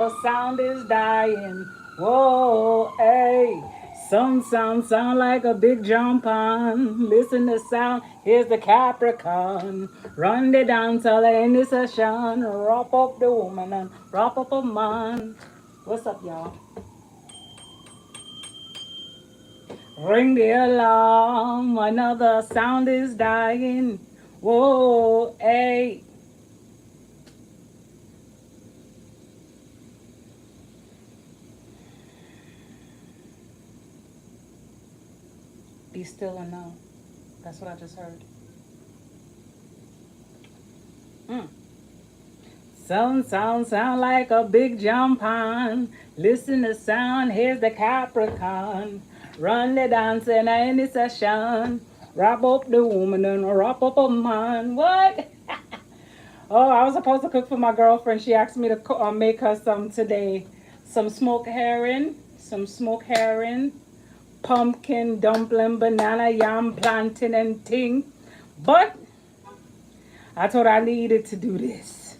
The sound is dying. Whoa, hey. Some sound like a big jump on. Listen to sound. Here's the Capricorn. Run the dance all in the session. Wrap up the woman and wrap up a man. What's up, y'all? Ring the alarm. Another sound is dying. Whoa, hey. Be still and know. That's what I just heard. Mm. Sound like a big jump on. Listen to sound, here's the Capricorn. Run the dance in any session. Wrap up the woman and wrap up a man. What? Oh, I was supposed to cook for my girlfriend. She asked me to make her some today. Some smoked herring, pumpkin, dumpling, banana, yam, plantain, and ting. But I told her I needed to do this.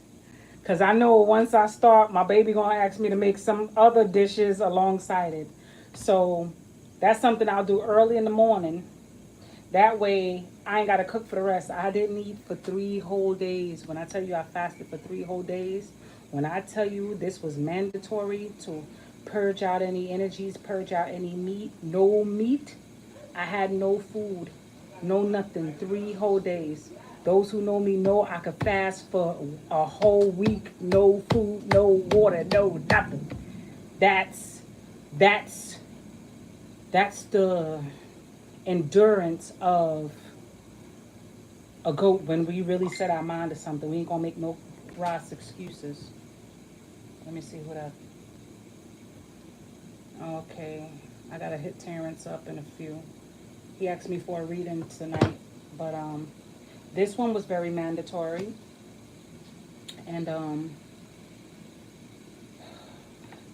Because I know once I start, my baby going to ask me to make some other dishes alongside it. So that's something I'll do early in the morning. That way, I ain't got to cook for the rest. I didn't eat for 3 whole days. When I tell you I fasted for 3 whole days, when I tell you this was mandatory to purge out any energies, purge out any meat, no meat, I had no food, no nothing, 3 whole days. Those who know me know I could fast for a whole week, no food, no water, no nothing. That's that's that's the endurance of a goat when we really set our mind to something. We ain't gonna make no Ross excuses. Let me see what I. Okay, I gotta hit Terrence up in a few. He asked me for a reading tonight, but this one was very mandatory, and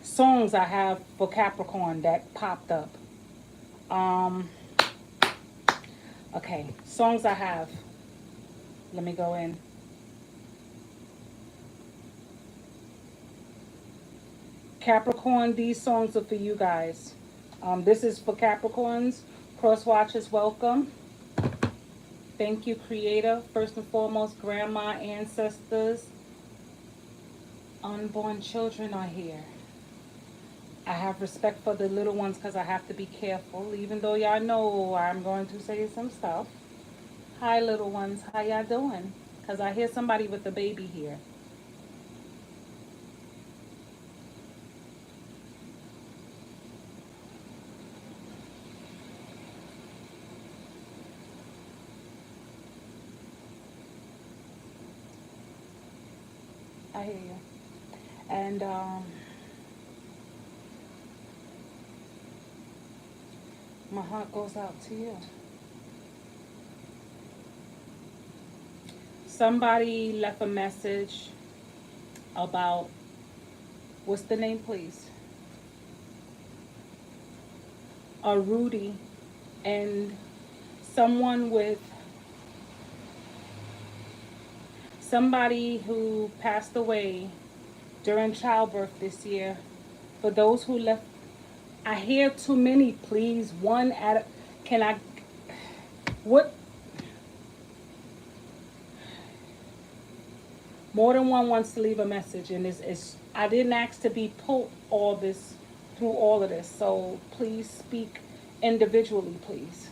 songs I have for Capricorn that popped up. Um, okay, songs I have. Let me go in. Capricorn, these songs are for you guys. This is for Capricorns. Cross watchers, welcome. Thank you, Creator. First and foremost, grandma, ancestors, unborn children are here. I have respect for the little ones because I have to be careful, even though y'all know I'm going to say some stuff. Hi, little ones. How y'all doing? Because I hear somebody with a baby here. I hear you. And my heart goes out to you. Somebody left a message about, what's the name, please? Rudy, and someone with somebody who passed away during childbirth this year. For those who left, I hear too many, please. One at a, can I, what, more than one wants to leave a message, and it's I didn't ask to be pulled all this through all of this, so please speak individually, please.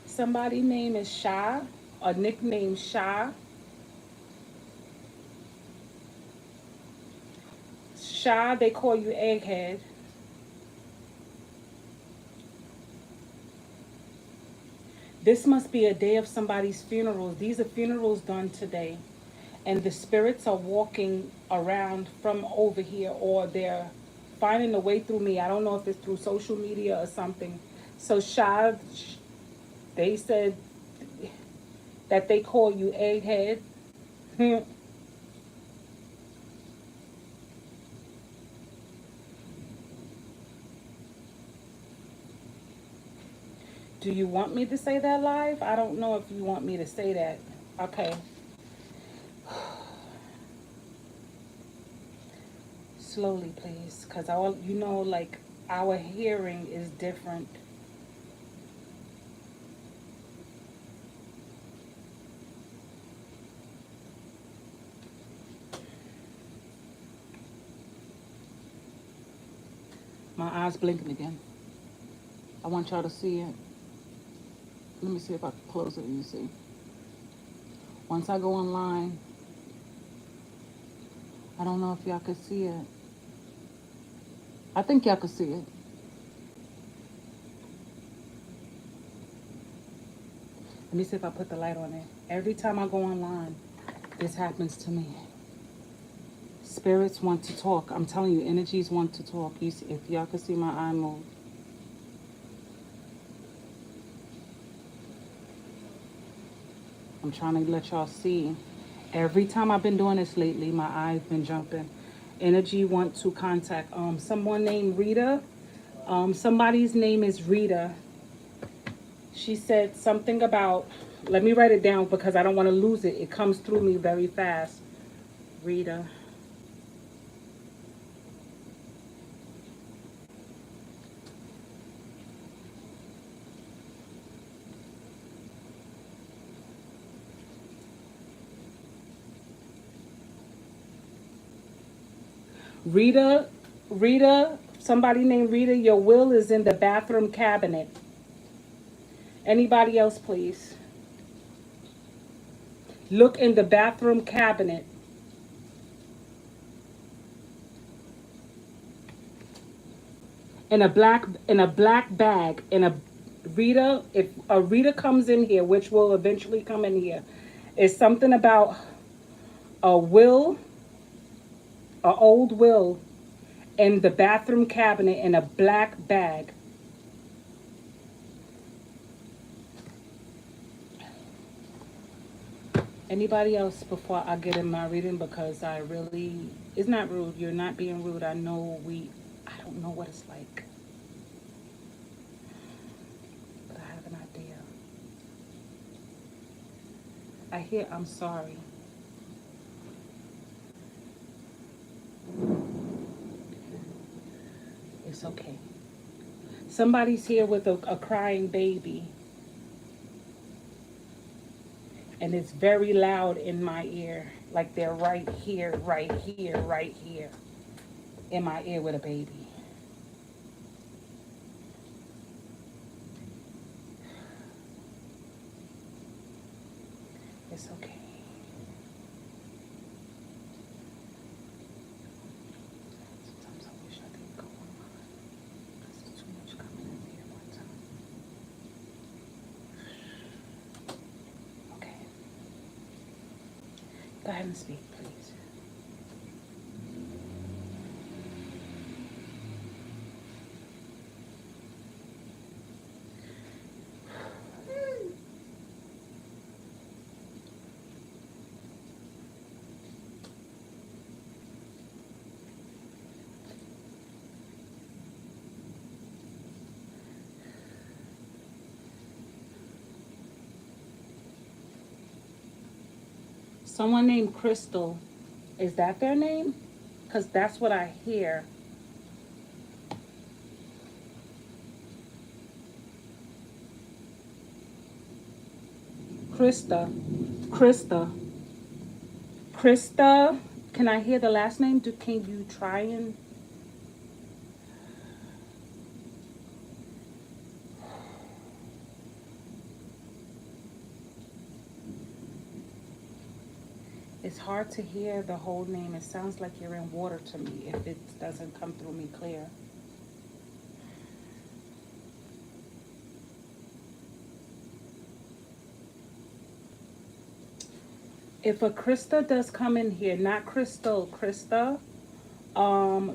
Somebody name is Sha, a nickname Sha. Sha, they call you Egghead. This must be a day of somebody's funerals. These are funerals done today. And the spirits are walking around from over here, or they're finding a way through me. I don't know if it's through social media or something. So Sha, they said that they call you Egghead. Do you want me to say that live? I don't know if you want me to say that. Okay. Slowly, please, because all you know, like our hearing is different. My eyes blinking again. I want y'all to see it. Let me see if I can close it and you see. Once I go online, I don't know if y'all can see it. I think y'all can see it. Let me see if I put the light on it. Every time I go online, this happens to me. Spirits want to talk. I'm telling you, energies want to talk. You see, if y'all can see my eye move. I'm trying to let y'all see. Every time I've been doing this lately, my eye's been jumping. Energy want to contact someone named Rita. Somebody's name is Rita. She said something about, let me write it down because I don't want to lose it. It comes through me very fast. Rita. Rita, somebody named Rita, your will is in the bathroom cabinet. Anybody else, please? Look in the bathroom cabinet. In a black bag. In a Rita, if a Rita comes in here, which will eventually come in here, is something about a will, a old will, in the bathroom cabinet in a black bag. Anybody else before I get in my reading, because I really, it's not rude. You're not being rude. I know I don't know what it's like, but I have an idea. I hear I'm sorry. It's okay. Somebody's here with a crying baby, and it's very loud in my ear. Like they're right here, right here, right here in my ear with a baby. It's okay. Sometimes I wish I didn't go online. There's too much coming in here at one time. Okay. Go ahead and speak, please. Someone named Crystal. Is that their name? Because that's what I hear. Krista. Krista. Krista. Can I hear the last name? Can you try and... It's hard to hear the whole name. It sounds like you're in water to me if it doesn't come through me clear. If a Krista does come in here, not Crystal, Krista,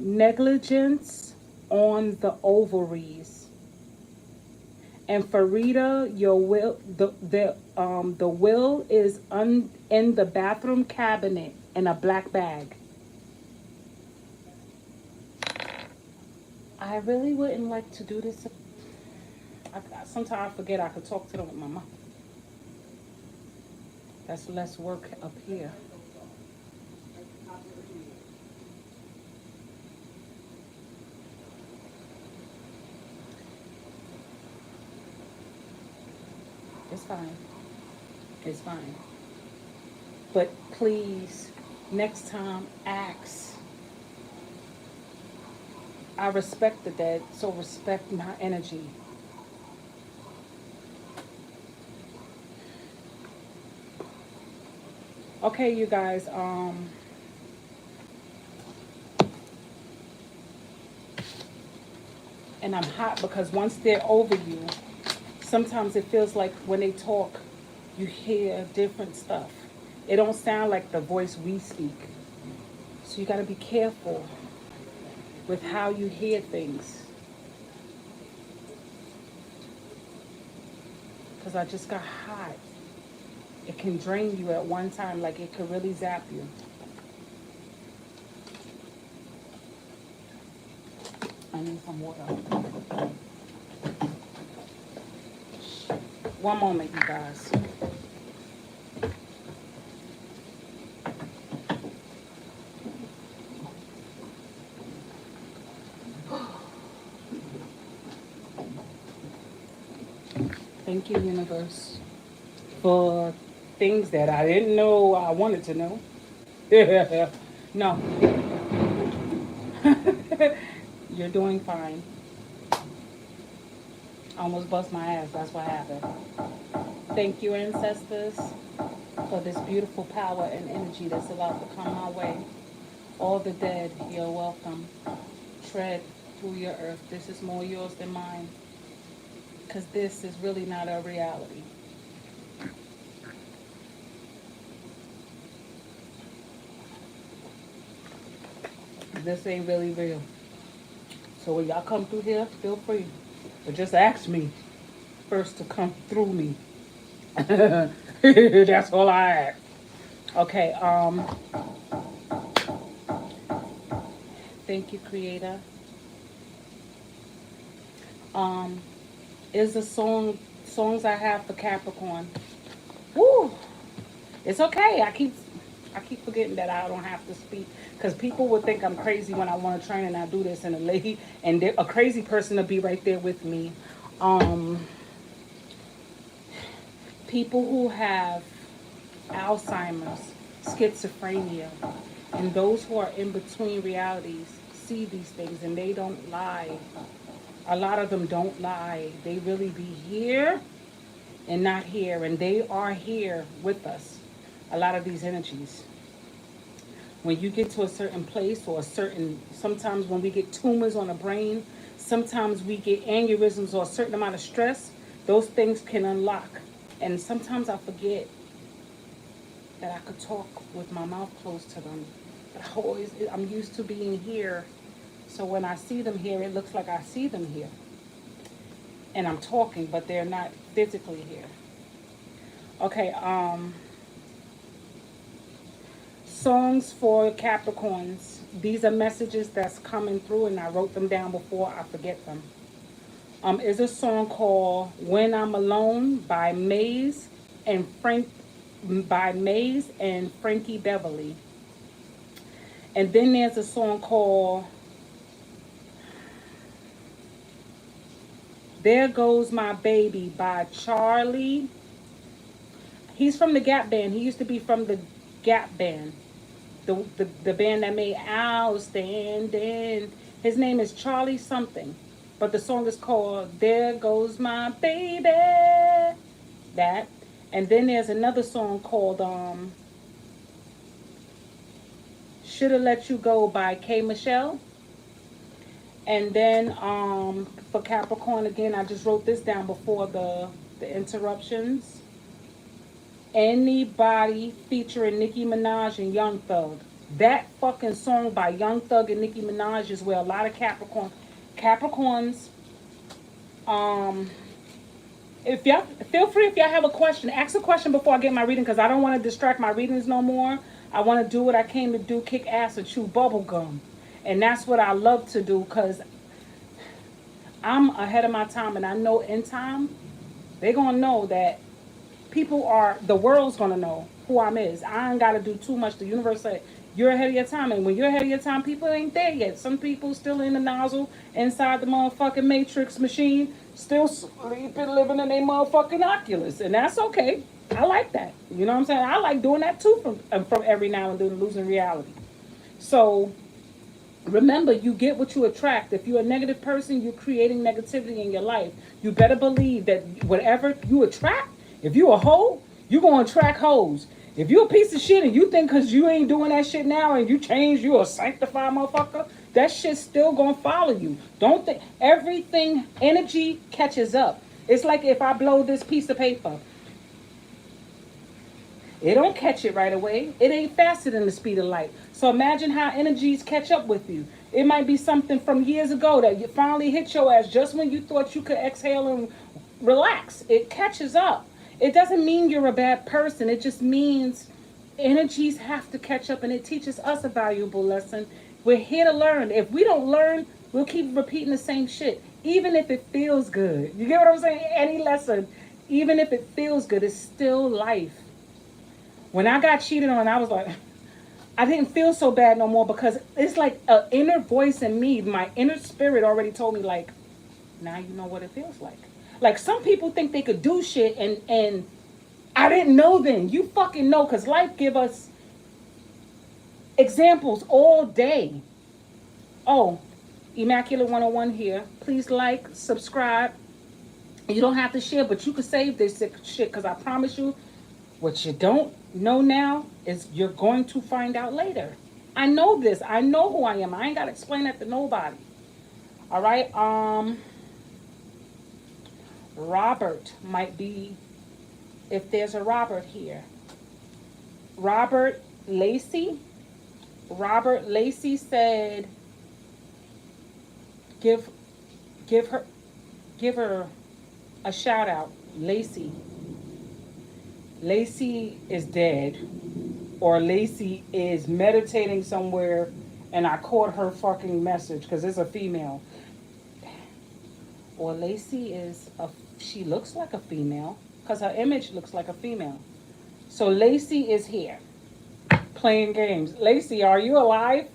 negligence on the ovaries. And for Rita, your will, the will is in the bathroom cabinet in a black bag. I really wouldn't like to do this. Sometimes I forget I could talk to them with my mouth. That's less work up here. It's fine. It's fine. But please, next time, ask. I respect the dead, so respect my energy. Okay, you guys. And I'm hot because once they're over you, sometimes it feels like when they talk, you hear different stuff. It don't sound like the voice we speak. So you got to be careful with how you hear things. Because I just got hot. It can drain you at one time, like it could really zap you. I need some water. One moment, you guys. Thank you, universe, for things that I didn't know I wanted to know. No, you're doing fine. I almost bust my ass. That's what happened. Thank you, ancestors, for this beautiful power and energy that's about to come my way. All the dead, you're welcome. Tread through your earth. This is more yours than mine. Because this is really not a reality. This ain't really real. So when y'all come through here, feel free. But just ask me first to come through me. That's all I ask. Okay, thank you, Creator. Um, is the songs I have for Capricorn. Woo! It's okay. I keep forgetting that I don't have to speak because people would think I'm crazy when I want to train and I do this, and a crazy person to be right there with me. Um, People who have Alzheimer's, schizophrenia, and those who are in between realities see these things and they don't lie. A lot of them don't lie. They really be here and not here, and they are here with us. A lot of these energies. When you get to a certain place or sometimes when we get tumors on the brain, sometimes we get aneurysms or a certain amount of stress, those things can unlock. And sometimes I forget that I could talk with my mouth closed to them. But I'm used to being here. So when I see them here, it looks like I see them here. And I'm talking, but they're not physically here. Okay, songs for Capricorns. These are messages that's coming through, and I wrote them down before I forget them. Is a song called "When I'm Alone" by Maze and Frankie Beverly. And then there's a song called "There Goes My Baby" by Charlie. He's from the Gap Band. He used to be from the Gap Band. The band that made Outstanding. His name is Charlie something. But the song is called "There Goes My Baby." That. And then there's another song called "Shoulda Let You Go" by K. Michelle. And then for Capricorn again, I just wrote this down before the interruptions. Anybody featuring Nicki Minaj and Young Thug. That fucking song by Young Thug and Nicki Minaj is where a lot of Capricorns, um, if y'all feel free, if y'all have a question, ask a question before I get my reading because I don't want to distract my readings no more. I want to do what I came to do, kick ass and chew bubble gum. And that's what I love to do because I'm ahead of my time, and I know in time they're going to know that the world's going to know who I'm is. I ain't got to do too much. The universe said, you're ahead of your time. And when you're ahead of your time, people ain't there yet. Some people still in the nozzle inside the motherfucking matrix machine, still sleeping, living in their motherfucking Oculus. And that's okay. I like that. You know what I'm saying? I like doing that too from every now and then, losing reality. So remember, you get what you attract. If you're a negative person, you're creating negativity in your life. You better believe that whatever you attract, if you a hoe, you're going to attract hoes. If you a piece of shit and you think because you ain't doing that shit now and you change, you a sanctified motherfucker, that shit's still going to follow you. Don't think, everything, energy catches up. It's like if I blow this piece of paper. It don't catch it right away. It ain't faster than the speed of light. So imagine how energies catch up with you. It might be something from years ago that you finally hit your ass just when you thought you could exhale and relax. It catches up. It doesn't mean you're a bad person. It just means energies have to catch up, and it teaches us a valuable lesson. We're here to learn. If we don't learn, we'll keep repeating the same shit, even if it feels good. You get what I'm saying? Any lesson, even if it feels good, it's still life. When I got cheated on, I was like, I didn't feel so bad no more, because it's like an inner voice in me. My inner spirit already told me, like, now you know what it feels like. Like, some people think they could do shit, and I didn't know then. You fucking know, because life give us examples all day. Oh, Immaculate 101 here. Please like, subscribe. You don't have to share, but you can save this shit, because I promise you, what you don't know now is you're going to find out later. I know this. I know who I am. I ain't got to explain that to nobody. All right. Robert might be, if there's a Robert here. Robert Lacey. Robert Lacey said, give her a shout out, Lacey. Lacey is dead, or Lacey is meditating somewhere, and I caught her fucking message because it's a female. Or Lacey she looks like a female because her image looks like a female. So Lacey is here playing games. Lacey, are you alive?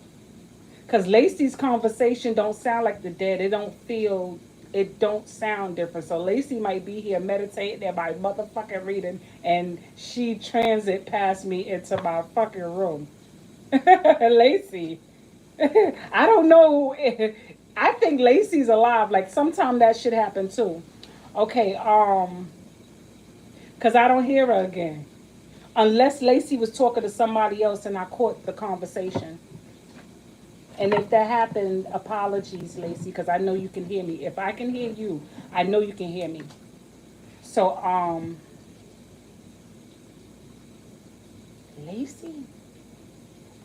Because Lacey's conversation don't sound like the dead. It don't sound different. So Lacey might be here meditating at my motherfucking reading, and she transit past me into my fucking room. Lacey. I don't know. I think Lacey's alive. Like, sometime that should happen too. Okay, because I don't hear her again. Unless Lacey was talking to somebody else and I caught the conversation. And if that happened, apologies, Lacey, because I know you can hear me. If I can hear you, I know you can hear me. So, Lacey?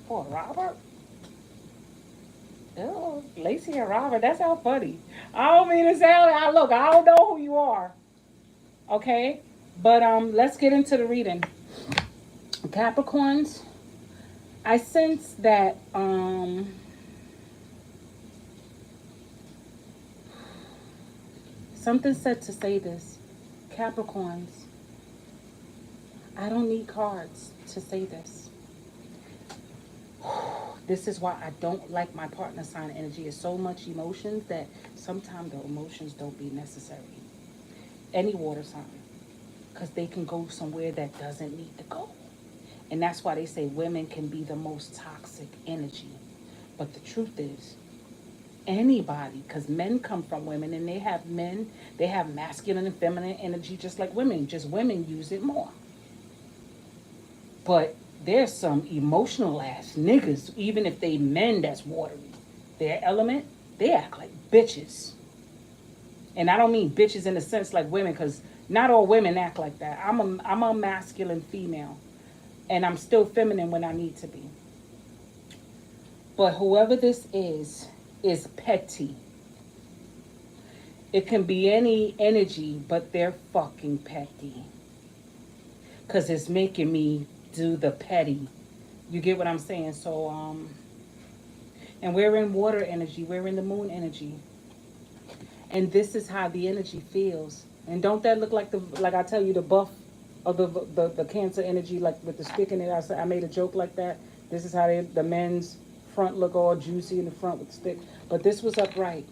For Robert? Oh, Lacey and Robert, that sounds funny. I don't mean to sound, look, I don't know who you are. Okay? But let's get into the reading. Capricorns, I sense that something said to say this. Capricorns, I don't need cards to say this. This is why I don't like my partner sign energy. It's so much emotions that sometimes the emotions don't be necessary. Any water sign. Because they can go somewhere that doesn't need to go. And that's why they say women can be the most toxic energy. But the truth is, anybody, because men come from women, and they have masculine and feminine energy just like women. Just women use it more. But there's some emotional ass niggas, even if they men that's watery. Their element, they act like bitches. And I don't mean bitches in the sense like women, because not all women act like that. I'm a masculine female. And I'm still feminine when I need to be. But whoever this is petty. It can be any energy, but they're fucking petty. Because it's making me do the petty. You get what I'm saying? So, and we're in water energy. We're in the moon energy. And this is how the energy feels. And don't that look like I tell you, the buff of the Cancer energy, like with the stick in it. I made a joke like that. This is how the men's front look all juicy in the front with the stick. But this was upright.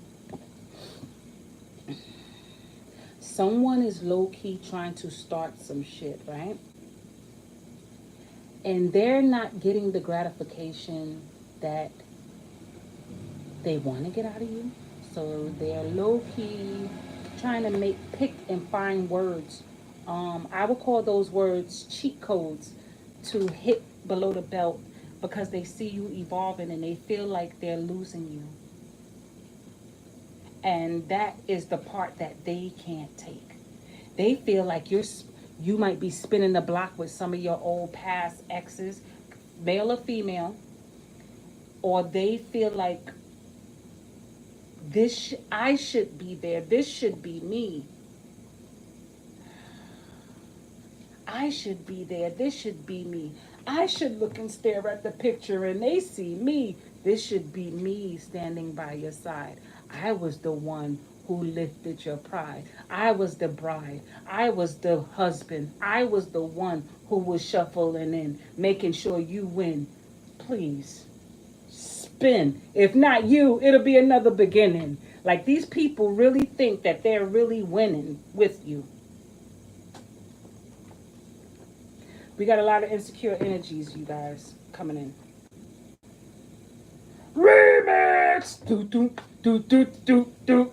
Someone is low-key trying to start some shit, right? And they're not getting the gratification that they want to get out of you. So they're low-key trying to pick and find words. I would call those words cheat codes to hit below the belt because they see you evolving and they feel like they're losing you. And that is the part that they can't take. They feel like you might be spinning the block with some of your old past exes, male or female, or they feel like I should be there. This should be me. I should be there. This should be me. I should look and stare at the picture and they see me. This should be me standing by your side. I was the one who lifted your pride. I was the bride. I was the husband. I was the one who was shuffling in, making sure you win. Please, spin. If not you, it'll be another beginning. Like these people really think that they're really winning with you. We got a lot of insecure energies, you guys, coming in. Remix! Do, do, do, do, do, do.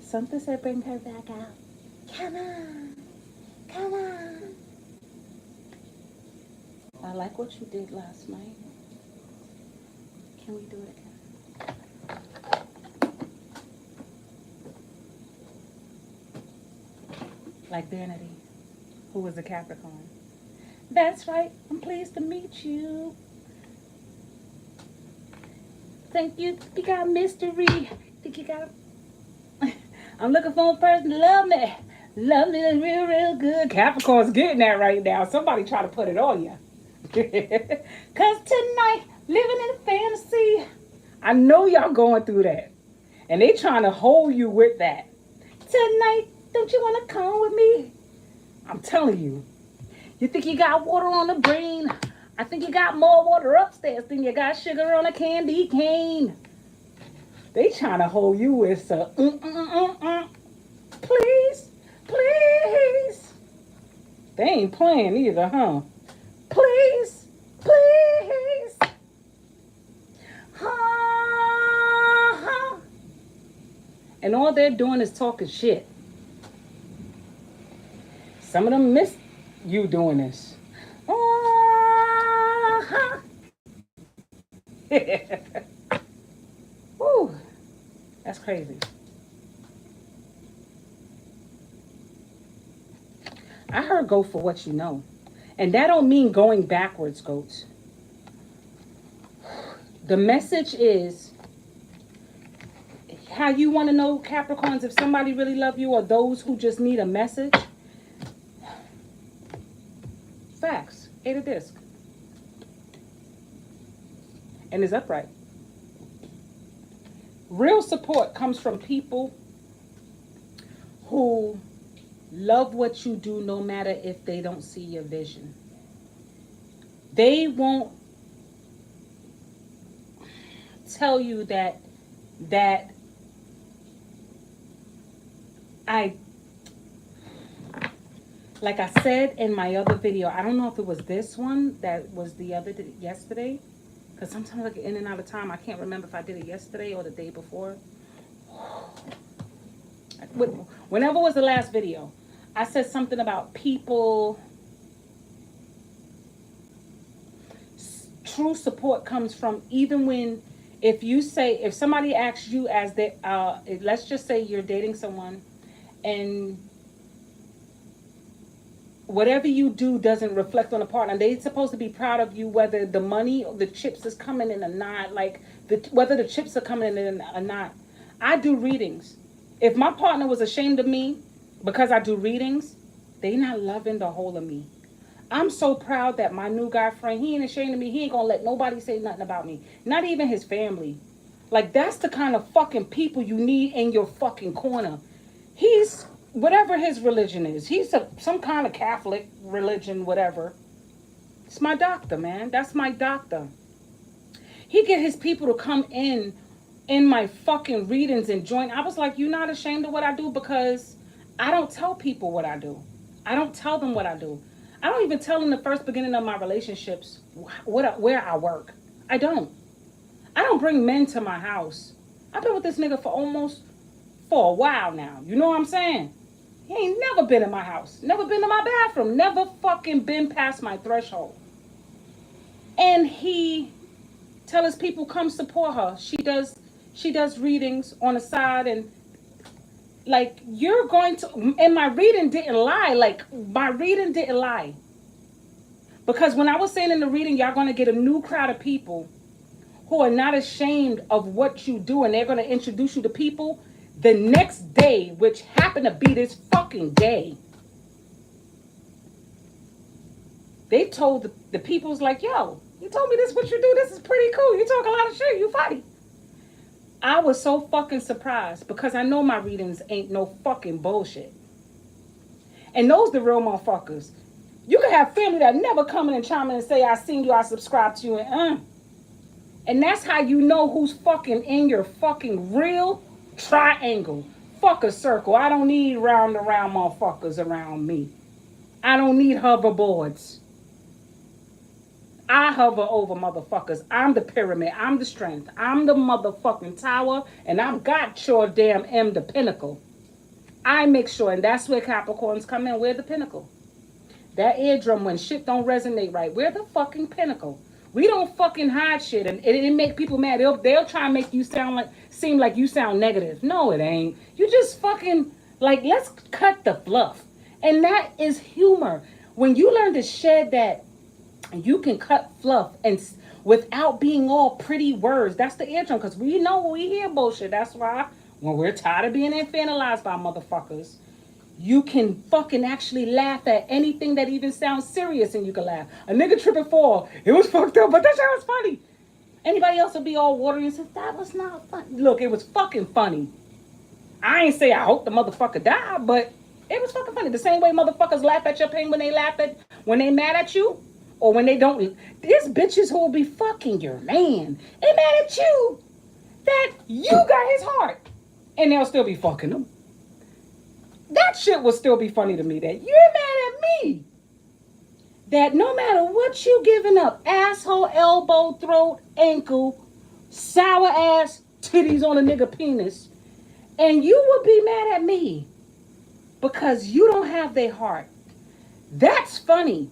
Something said bring her back out. Come on. Come on. I like what you did last night. Can we do it again? Like Vanity, who was a Capricorn. That's right. I'm pleased to meet you. Think you got mystery. Think you got I'm looking for a person to love me. Love me real, real good. Capricorn's getting that right now. Somebody try to put it on you. Because tonight, living in fantasy. I know y'all going through that. And they trying to hold you with that. Tonight, don't you want to come with me? I'm telling you. You think you got water on the brain? I think you got more water upstairs than you got sugar on a candy cane. They trying to hold you with a please, please. They ain't playing either, huh? Please, please. And all they're doing is talking shit. Some of them miss you doing this. Woo, that's crazy. I heard go for what you know. And that don't mean going backwards, goats. The message is how you want to know, Capricorns, if somebody really love you or those who just need a message. Facts. 8 of disc. And is upright. Real support comes from people who love what you do no matter if they don't see your vision. They won't tell you that like I said in my other video, I don't know if it was this one that was yesterday, because sometimes I get in and out of time. I can't remember if I did it yesterday or the day before. Whenever was the last video, I said something about people. True support comes from even when, if somebody asks you as they, let's just say you're dating someone and whatever you do doesn't reflect on the partner. They're supposed to be proud of you whether the money or the chips is coming in or not, like whether the chips are coming in or not. I do readings. If my partner was ashamed of me because I do readings, they not loving the whole of me. I'm so proud that my new guy friend, he ain't ashamed of me. He ain't gonna let nobody say nothing about me. Not even his family. Like, that's the kind of fucking people you need in your fucking corner. He's whatever his religion is. He's some kind of Catholic religion, whatever. It's my doctor, man. That's my doctor. He get his people to come in my fucking readings and join. I was like, you not ashamed of what I do? Because I don't tell people what I do. I don't tell them what I do. I don't even tell them the first beginning of my relationships where I work. I don't. I don't bring men to my house. I've been with this nigga for a while now. You know what I'm saying? He ain't never been in my house. Never been to my bathroom. Never fucking been past my threshold. And he tell his people come support her. She does readings on the side, and like you're going to, and my reading didn't lie. Like my reading didn't lie. Because when I was saying in the reading, y'all gonna get a new crowd of people who are not ashamed of what you do, and they're gonna introduce you to people. The next day, which happened to be this fucking day, they told the people's like, yo, you told me this what you do. This is pretty cool. You talk a lot of shit. You funny. I was so fucking surprised because I know my readings ain't no fucking bullshit. And those the real motherfuckers. You can have family that never come in and chime in and say, I seen you, I subscribe to you, and that's how you know who's fucking in your fucking real triangle. Fuck a circle. I don't need round around motherfuckers around me. I don't need hoverboards. I hover over motherfuckers. I'm the pyramid. I'm the strength. I'm the motherfucking tower. And I'm got your damn M, the pinnacle. I make sure, and that's where Capricorns come in. We're the pinnacle. That eardrum, when shit don't resonate right, we're the fucking pinnacle. We don't fucking hide shit, and it make people mad. They'll try and make you seem like you sound negative. No, it ain't. You just fucking, like, let's cut the fluff. And that is humor. When you learn to shed that, you can cut fluff and without being all pretty words. That's the eardrum, because we know when we hear bullshit. That's why when we're tired of being infantilized by motherfuckers, you can fucking actually laugh at anything that even sounds serious, and you can laugh. A nigga tripping fall. It was fucked up, but that shit was funny. Anybody else would be all watery and say, that was not funny. Look, it was fucking funny. I ain't say I hope the motherfucker died, but it was fucking funny. The same way motherfuckers laugh at your pain when they mad at you. Or when they don't. There's bitches who will be fucking your man. They mad at you that you got his heart. And they'll still be fucking him. That shit will still be funny to me, that you're mad at me. That no matter what you giving up, asshole, elbow, throat, ankle, sour ass, titties on a nigga penis, and you would be mad at me because you don't have their heart. That's funny.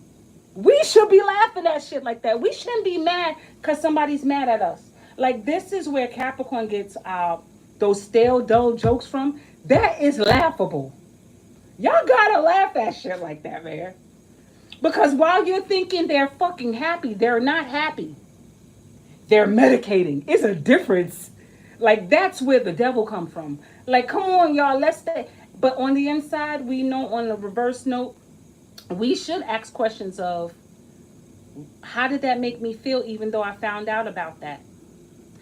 We should be laughing at shit like that. We shouldn't be mad because somebody's mad at us. Like, this is where Capricorn gets those stale, dull jokes from. That is laughable. Y'all gotta laugh at shit like that, man. Because while you're thinking they're fucking happy, they're not happy. They're medicating. It's a difference. Like, that's where the devil come from. Like, come on, y'all, let's stay. But on the inside, we know on the reverse note, we should ask questions of, how did that make me feel even though I found out about that?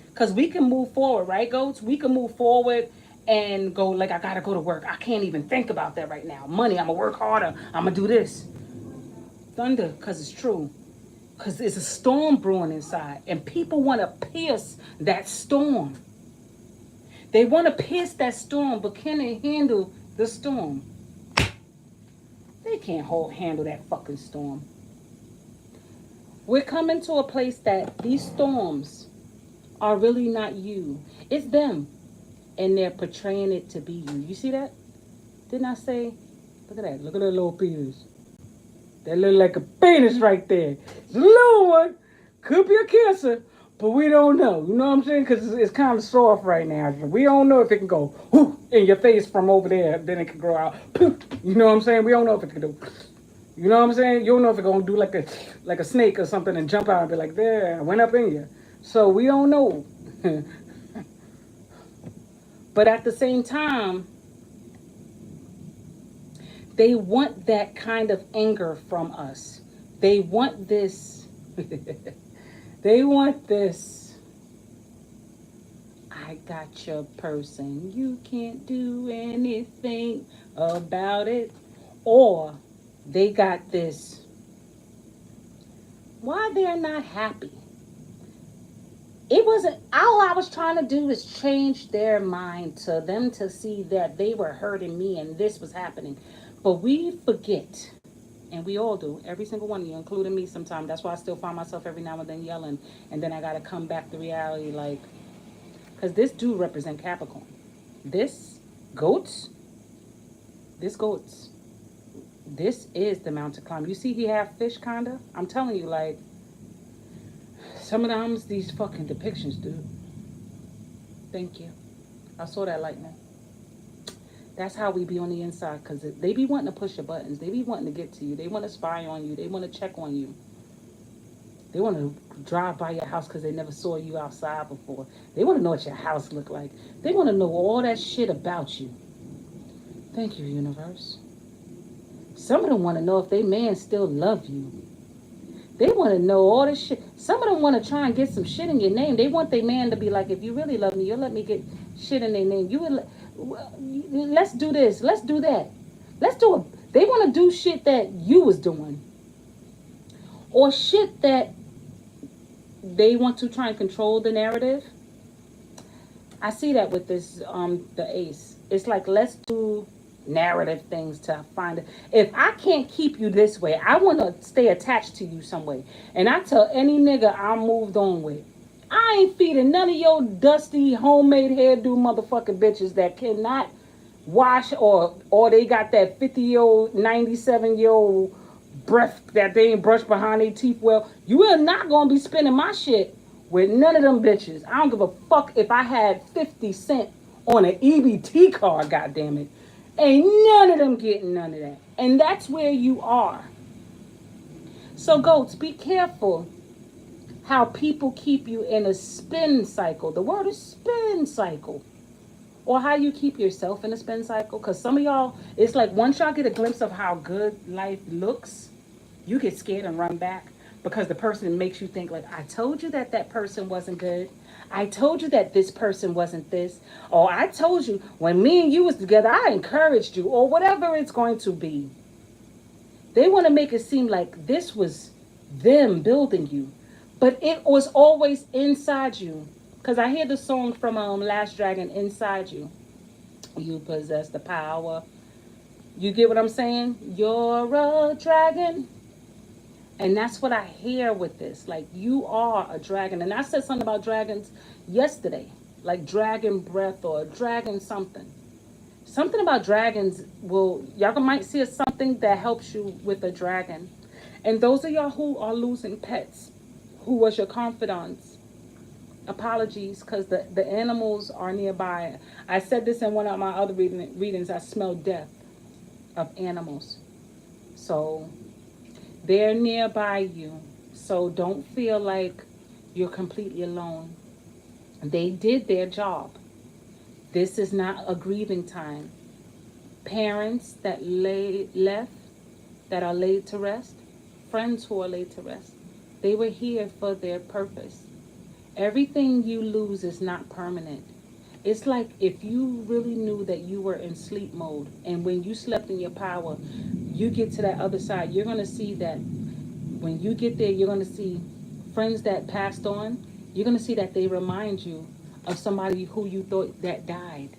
Because we can move forward, right, goats? We can move forward and go, like, I got to go to work. I can't even think about that right now. Money, I'm going to work harder. I'm going to do this. Thunder, because it's true. Because there's a storm brewing inside. And people want to pierce that storm. They want to pierce that storm, but can they handle the storm? They can't handle that fucking storm. We're coming to a place that these storms are really not you. It's them. And they're portraying it to be you. You see that? Didn't I say? Look at that. Look at that little penis. That look like a penis right there. It's a little one. Could be a cancer. But we don't know. You know what I'm saying? Because it's kind of soft right now. We don't know if it can go whoo, in your face from over there. Then it can grow out. You know what I'm saying? We don't know if it can do. You know what I'm saying? You don't know if it's going to do like a snake or something and jump out and be like, there, I went up in you. So we don't know. But at the same time, they want that kind of anger from us. They want this. They want this. I got your purse and you can't do anything about it. Or they got this, why they're not happy. It wasn't, all I was trying to do is change their mind to them to see that they were hurting me and this was happening. But we forget, and we all do, every single one of you, including me sometimes. That's why I still find myself every now and then yelling. And then I got to come back to reality, like, because this do represent Capricorn. This goats, this goats, this is the mountain climb. You see he have fish, kinda? I'm telling you, like, some of them's these fucking depictions, dude. Thank you. I saw that lightning. That's how we be on the inside, because they be wanting to push your buttons. They be wanting to get to you. They want to spy on you. They want to check on you. They want to drive by your house because they never saw you outside before. They want to know what your house look like. They want to know all that shit about you. Thank you, universe. Some of them want to know if they man still love you. They want to know all this shit. Some of them want to try and get some shit in your name. They want their man to be like, if you really love me, you'll let me get shit in their name. You would, let's do this. Let's do that. Let's do it. They want to do shit that you was doing. Or shit that they want to try and control the narrative. I see that with this, the ace. It's like, let's do narrative things to find it. If I can't keep you this way, I want to stay attached to you some way. And I tell any nigga I'm moved on with, I ain't feeding none of your dusty homemade hairdo motherfucking bitches that cannot wash, or they got that 50-year-old, 97-year-old breath that they ain't brushed behind their teeth well. You are not gonna be spending my shit with none of them bitches. I don't give a fuck if I had 50 cent on an EBT card, goddammit. Ain't none of them getting none of that. And that's where you are. So goats, be careful how people keep you in a spin cycle. The word is spin cycle. Or how you keep yourself in a spin cycle. Because some of y'all, it's like once y'all get a glimpse of how good life looks, you get scared and run back. Because the person makes you think like, I told you that that person wasn't good. I told you that this person wasn't this. Or I told you when me and you was together, I encouraged you. Or whatever it's going to be. They want to make it seem like this was them building you. But it was always inside you. Because I hear the song from Last Dragon, Inside You. You possess the power. You get what I'm saying? You're a dragon. And that's what I hear with this. Like, you are a dragon. And I said something about dragons yesterday. Like dragon breath or dragon something. Something about dragons y'all might see something that helps you with a dragon. And those of y'all who are losing pets, who was your confidants, apologies, because the animals are nearby. I said this in one of my other readings. I smell death of animals. So they're nearby you. So don't feel like you're completely alone. They did their job. This is not a grieving time. Parents that left, that are laid to rest, friends who are laid to rest, they were here for their purpose. Everything you lose is not permanent. It's like if you really knew that you were in sleep mode, and when you slept in your power, you get to that other side, you're going to see that when you get there, you're going to see friends that passed on. You're going to see that they remind you of somebody who you thought that died.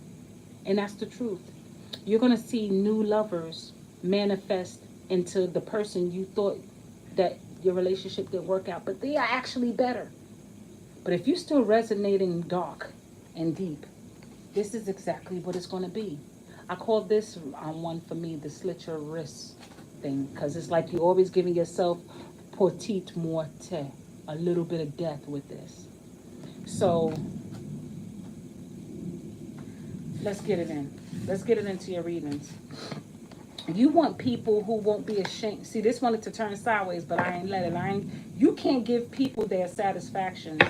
And that's the truth. You're going to see new lovers manifest into the person you thought that your relationship didn't work out, but they are actually better. But if you're still resonating dark and deep, this is exactly what it's going to be. I call this one for me the slit your wrist thing, because it's like you're always giving yourself petite morte, a little bit of death with this. So let's get it in. Let's get it into your readings. You want people who won't be ashamed. See, this wanted to turn sideways, but I ain't let it. You can't give people their satisfactions.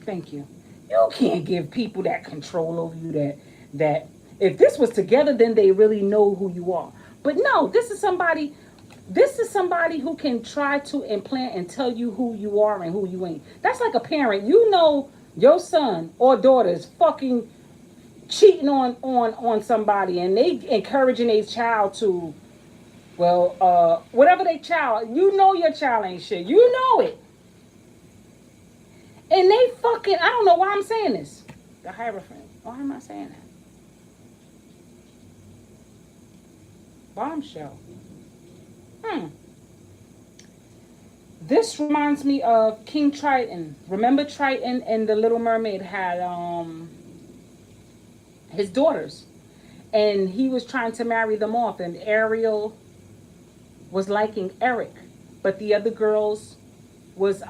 Thank you. You can't give people that control over you, that if this was together, then they really know who you are. But no, this is somebody who can try to implant and tell you who you are and who you ain't. That's like a parent. You know Your son or daughter is fucking cheating on somebody, and they encouraging their child to, well, whatever they child, you know your child ain't shit. You know it. And they fucking, I don't know why I'm saying this. The Hierophant. Why am I saying that? Bombshell. This reminds me of King Triton. Remember Triton and the Little Mermaid had his daughters, and he was trying to marry them off, and Ariel was liking Eric, but the other girls was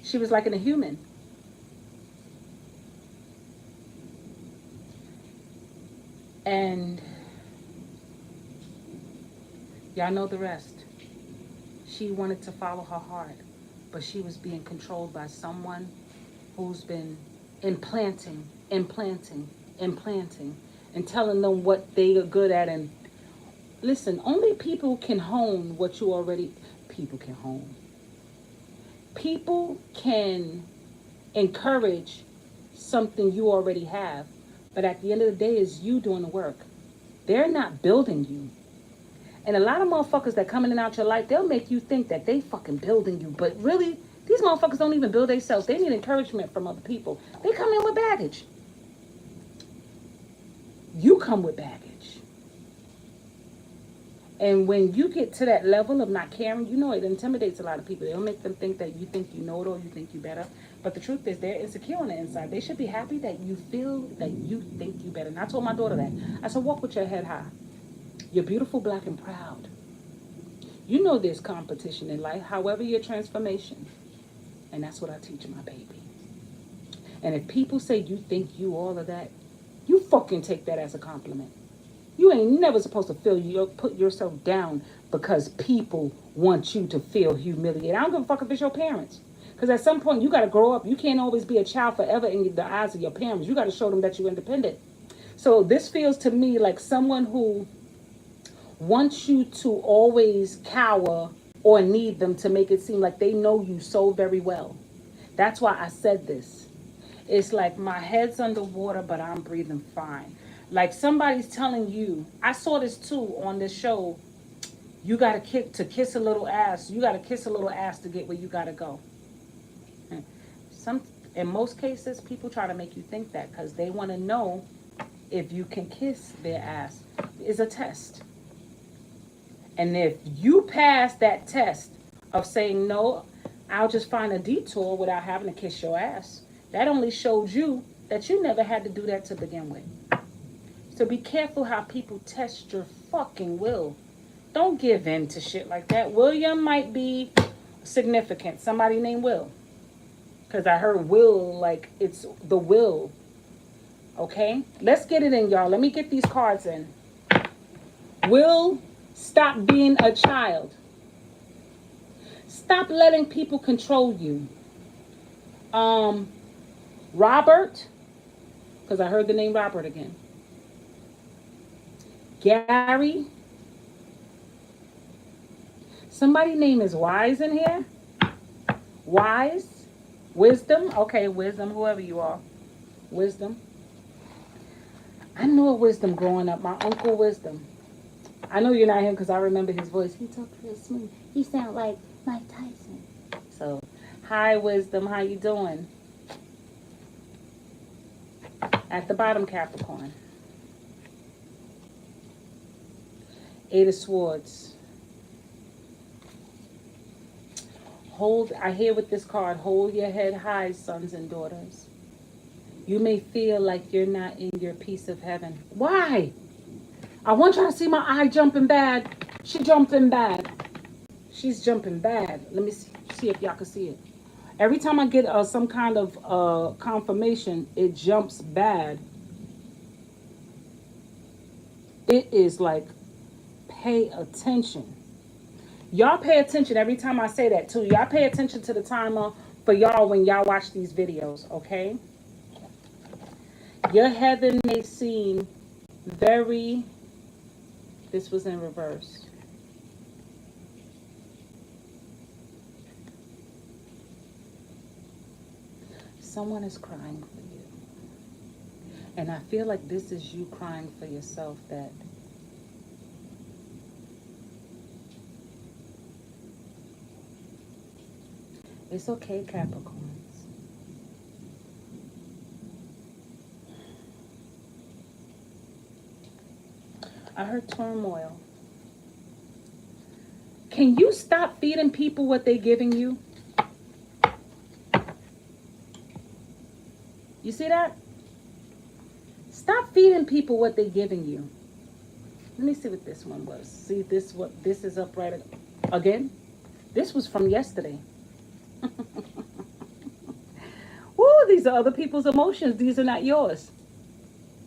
she was liking a human. And y'all know the rest. She wanted to follow her heart, but she was being controlled by someone who's been implanting, and telling them what they are good at. And listen, only people can hone what you already, people can hone. People can encourage something you already have, but at the end of the day, it's you doing the work. They're not building you. And a lot of motherfuckers that come in and out your life, they'll make you think that they fucking building you. But really, these motherfuckers don't even build themselves. They need encouragement from other people. They come in with baggage. You come with baggage. And when you get to that level of not caring, you know it intimidates a lot of people. It'll make them think that you think you know it or you think you better. But the truth is, they're insecure on the inside. They should be happy that you feel that you think you better. And I told my daughter that. I said, walk with your head high. You're beautiful, black, and proud. You know there's competition in life, however your transformation. And that's what I teach my baby. And if people say you think you all of that, you fucking take that as a compliment. You ain't never supposed to put yourself down because people want you to feel humiliated. I don't give a fuck if it's your parents. Because at some point, you got to grow up. You can't always be a child forever in the eyes of your parents. You got to show them that you're independent. So this feels to me like someone who wants you to always cower or need them to make it seem like they know you so very well. That's why I said this. It's like my head's underwater, but I'm breathing fine. Like somebody's telling you, I saw this too on this show, you got to kiss a little ass. You got to kiss a little ass to get where you got to go. In most cases, people try to make you think that because they want to know if you can kiss their ass. It's a test. And if you pass that test of saying, no, I'll just find a detour without having to kiss your ass, that only showed you that you never had to do that to begin with. So be careful how people test your fucking will. Don't give in to shit like that. William might be significant. Somebody named Will. Because I heard will like it's the will. Okay? Let's get it in, y'all. Let me get these cards in. Will, stop being a child. Stop letting people control you. Robert, because I heard the name Robert again. Gary. Somebody's name is Wise in here. Wise. Wisdom. Okay, Wisdom, whoever you are. Wisdom. I knew a Wisdom growing up. My Uncle Wisdom. I know you're not him because I remember his voice. He talked real smooth. He sounded like Mike Tyson. So, hi, Wisdom. How you doing? At the bottom, Capricorn. Eight of Swords. I hear with this card, hold your head high, sons and daughters. You may feel like you're not in your piece of heaven. Why? I want y'all to see my eye jumping bad. She jumping bad. She's jumping bad. Let me see if y'all can see it. Every time I get some kind of confirmation, it jumps bad. It is like, pay attention. Y'all pay attention every time I say that too. Y'all pay attention to the timer for y'all when y'all watch these videos, okay? Your heaven may seem very, this was in reverse. Someone is crying for you. And I feel like this is you crying for yourself, that it's okay, Capricorns. I heard turmoil. Can you stop feeding people what they're giving you? You see that? Stop feeding people what they're giving you. Let me see what this one was. See this, what this is up right again? This was from yesterday. Woo, these are other people's emotions. These are not yours.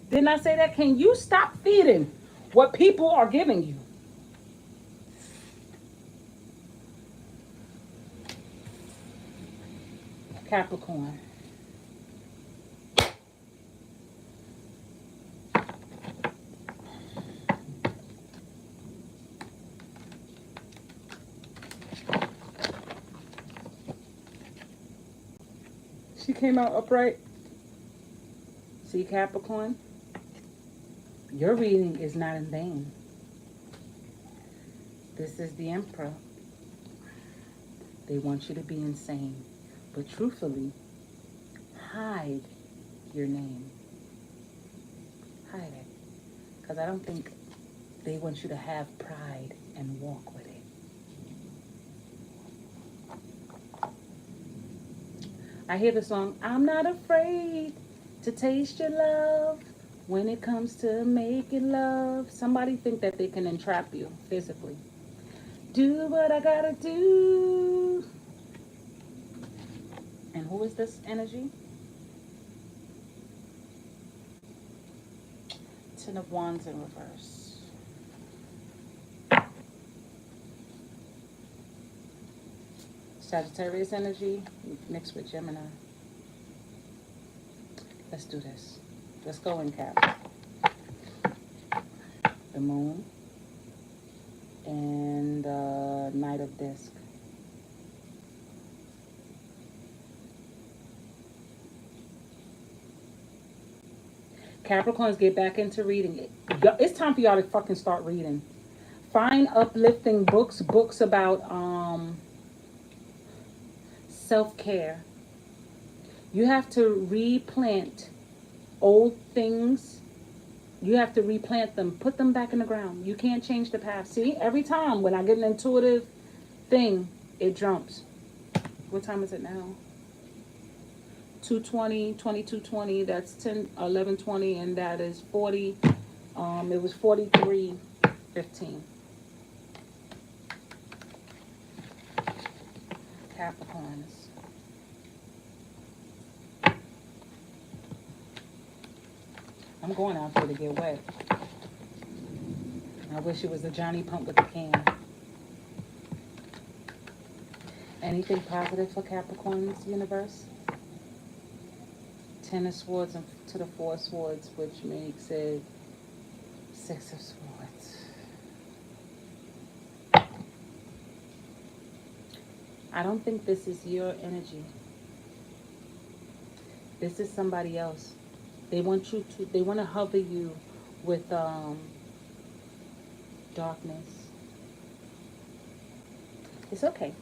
Didn't I say that? Can you stop feeding what people are giving you? Capricorn. She came out upright. See, Capricorn? Your reading is not in vain. This is the Emperor. They want you to be insane. But truthfully, hide your name. Hide it. Because I don't think they want you to have pride and walk with it. I hear the song, I'm not afraid to taste your love. When it comes to making love, somebody think that they can entrap you physically. Do what I gotta do. And who is this energy? Ten of Wands in reverse. Sagittarius energy mixed with Gemini. Let's do this. Let's go in, Cap. The Moon and the Knight of Disc. Capricorns, get back into reading. It's time for y'all to fucking start reading. Find uplifting books, books about self-care. You have to replant old things. You have to replant them, put them back in the ground. You can't change the past. See, every time when I get an intuitive thing, it jumps. What time is it now? 2:20, 22:20. That's 10, 11:20, and that is 40. It was 43:15. Capricorns. I'm going out there to get wet. I wish it was the Johnny Pump with the can. Anything positive for Capricorn's universe? Ten of Swords to the Four of Swords, which makes it Six of Swords. I don't think this is your energy. This is somebody else. They want to hover you with darkness. It's okay.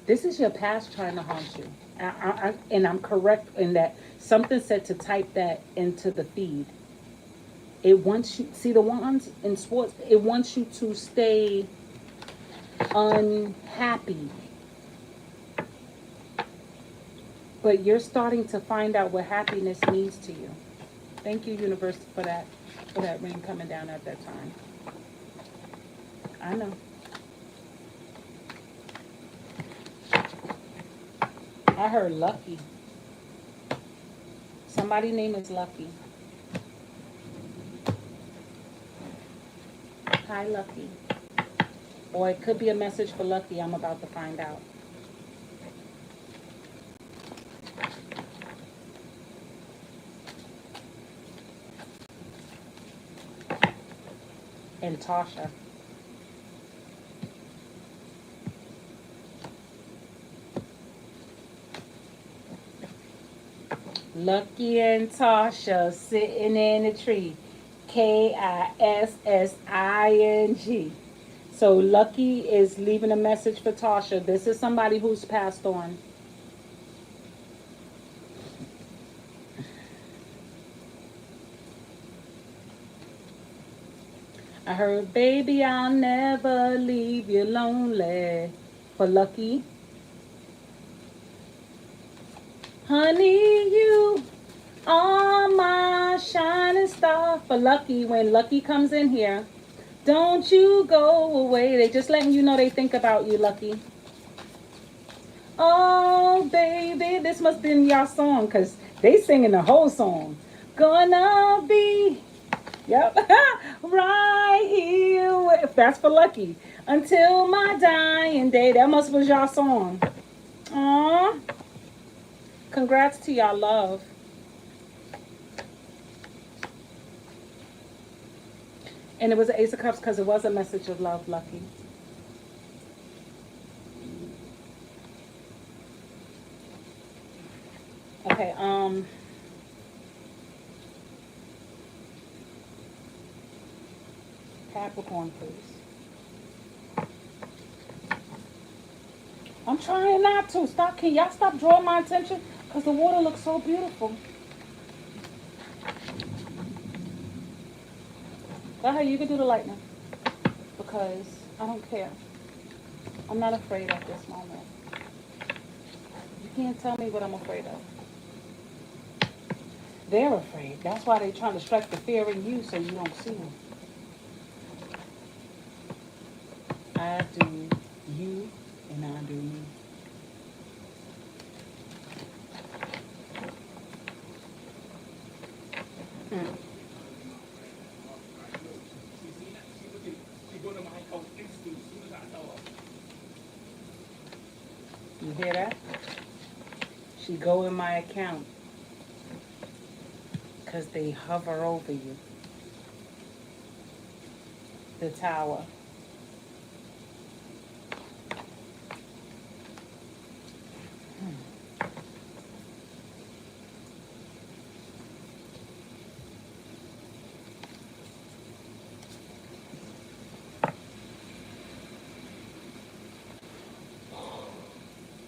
This is your past trying to haunt you. And I'm correct in that something said to type that into the feed. It wants you, see the wands in sports, it wants you to stay unhappy. But you're starting to find out what happiness means to you. Thank you, universe, for that rain coming down at that time. I know. I heard Lucky. Somebody's name is Lucky. Hi, Lucky. Or it could be a message for Lucky. I'm about to find out. And Tasha. Lucky and Tasha sitting in a tree. Kissing. So Lucky is leaving a message for Tasha. This is somebody who's passed on. I heard, baby, I'll never leave you lonely. For Lucky. Honey, you are my shining star. For Lucky, when Lucky comes in here, don't you go away. They just letting you know they think about you, Lucky. Oh, baby, this must have been y'all song because they singing the whole song. Gonna be, yep, right here. If that's for Lucky. Until my dying day. That must was y'all song. Aw. Congrats to y'all love. And it was an Ace of Cups because it was a message of love, Lucky. Okay, Capricorn, please. I'm trying not to. Stop. Can y'all stop drawing my attention? Because the water looks so beautiful. Go ahead, you can do the lightning. Because I don't care. I'm not afraid at this moment. You can't tell me what I'm afraid of. They're afraid. That's why they're trying to strike the fear in you so you don't see them. I do you and I do me. Mm. You hear that? She go in my account because they hover over you. The tower.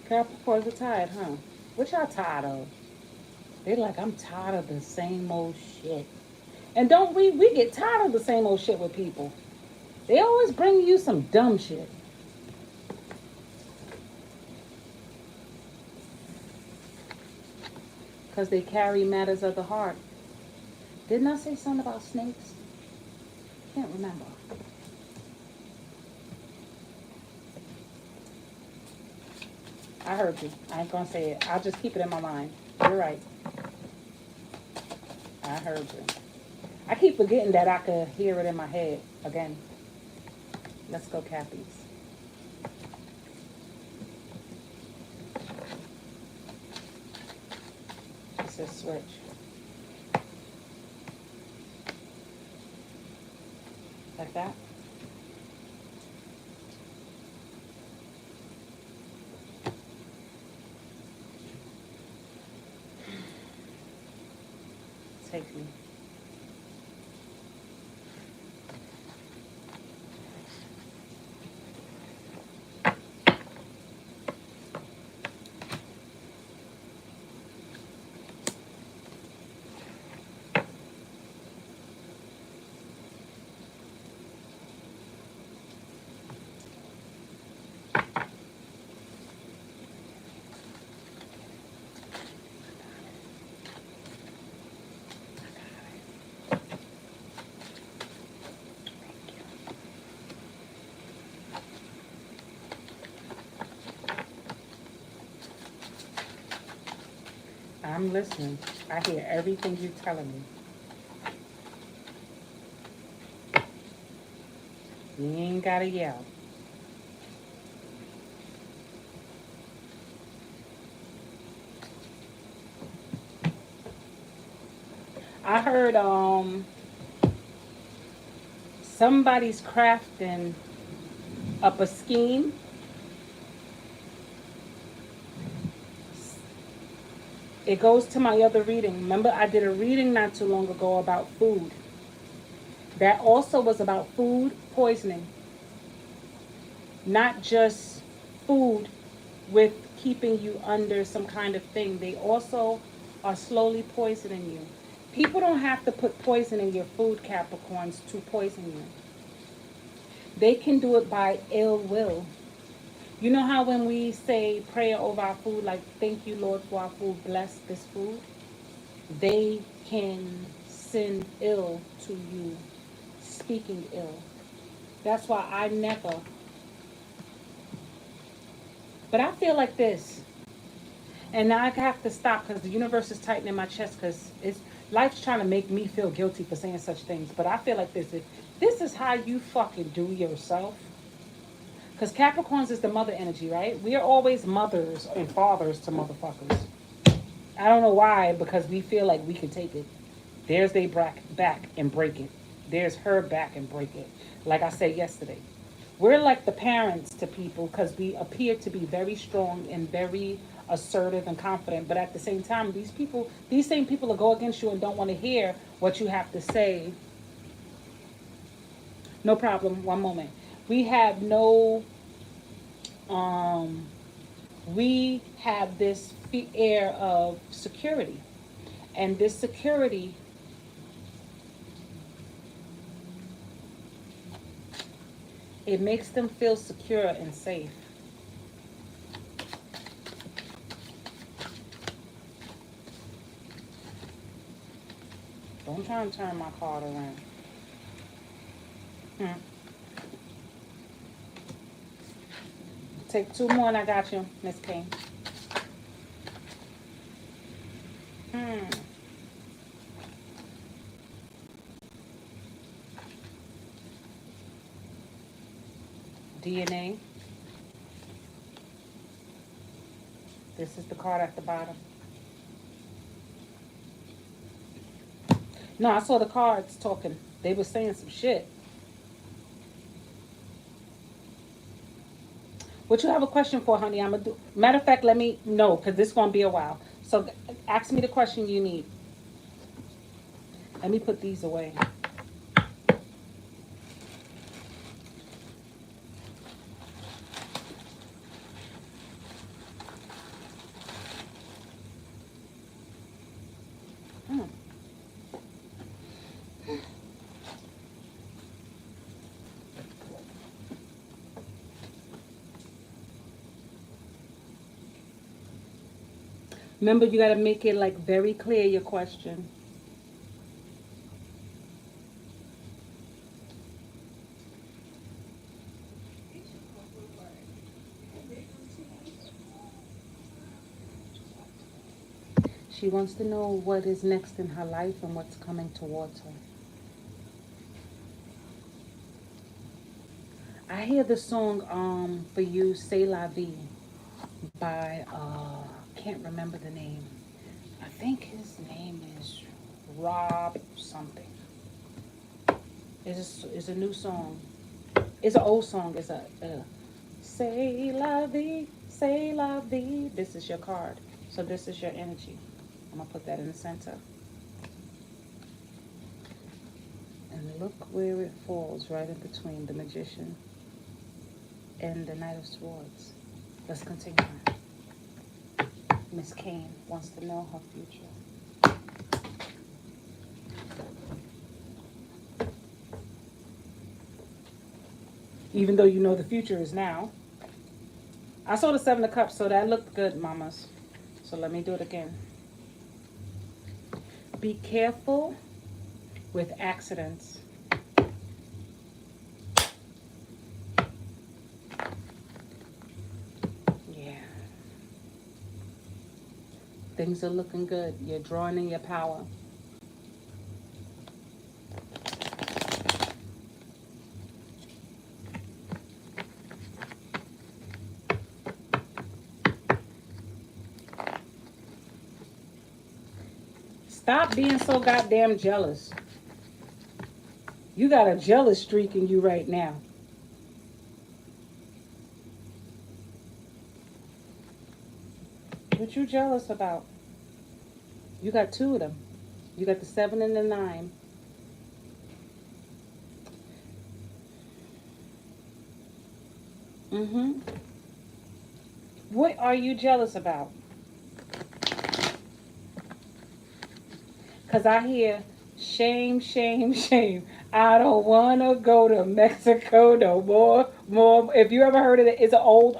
Capricorns are tired, huh? What y'all tired of? They like, I'm tired of the same old shit. And don't we get tired of the same old shit with people. They always bring you some dumb shit. Because they carry matters of the heart. Didn't I say something about snakes? Can't remember. I heard you. I ain't gonna say it. I'll just keep it in my mind. You're right. I heard you. I keep forgetting that I could hear it in my head again. Let's go, Cappies. It says switch. Like that. Take me. I'm listening. I hear everything you're telling me. You ain't gotta yell. I heard somebody's crafting up a scheme. It goes to my other reading. Remember, I did a reading not too long ago about food. That also was about food poisoning. Not just food with keeping you under some kind of thing. They also are slowly poisoning you. People don't have to put poison in your food, Capricorns, to poison you. They can do it by ill will. You know how when we say prayer over our food, like, thank you, Lord, for our food, bless this food? They can send ill to you, speaking ill. That's why I never. But I feel like this. And now I have to stop because the universe is tightening my chest because it's life's trying to make me feel guilty for saying such things. But I feel like this. If this is how you fucking do yourself, because Capricorns is the mother energy, right? We are always mothers and fathers to motherfuckers. I don't know why, because we feel like we can take it. There's they back and break it. There's her back and break it. Like I said yesterday. We're like the parents to people because we appear to be very strong and very assertive and confident. But at the same time, these same people will go against you and don't want to hear what you have to say. No problem. One moment. We have no, um, we have this air of security. And this security, it makes them feel secure and safe. Don't try and turn my card around. Take two more and I got you, Miss King. DNA. This is the card at the bottom. No, I saw the cards talking. They were saying some shit. What you have a question for, honey? I'm gonna do. Matter of fact, let me know because this is gonna be a while. So ask me the question you need. Let me put these away. Remember, you got to make it like very clear your question. She wants to know what is next in her life and what's coming towards her. I hear the song for you, C'est La Vie, by can't remember the name. I think his name is Rob something. It's a new song. It's an old song. It's a C'est La Vie, C'est La Vie. This is your card. So this is your energy. I'm gonna put that in the center. And look where it falls, right in between the Magician and the Knight of Swords. Let's continue. Miss Kane wants to know her future. Even though you know the future is now. I saw the Seven of Cups, so that looked good, mamas. So let me do it again. Be careful with accidents. Yeah. Things are looking good. You're drawing in your power. Stop being so goddamn jealous. You got a jealous streak in you right now. What you jealous about? You got two of them. You got the 7 and the 9. Mm-hmm. What are you jealous about? Because I hear shame, shame, shame. I don't want to go to Mexico no more. More. If you ever heard of it, it's an old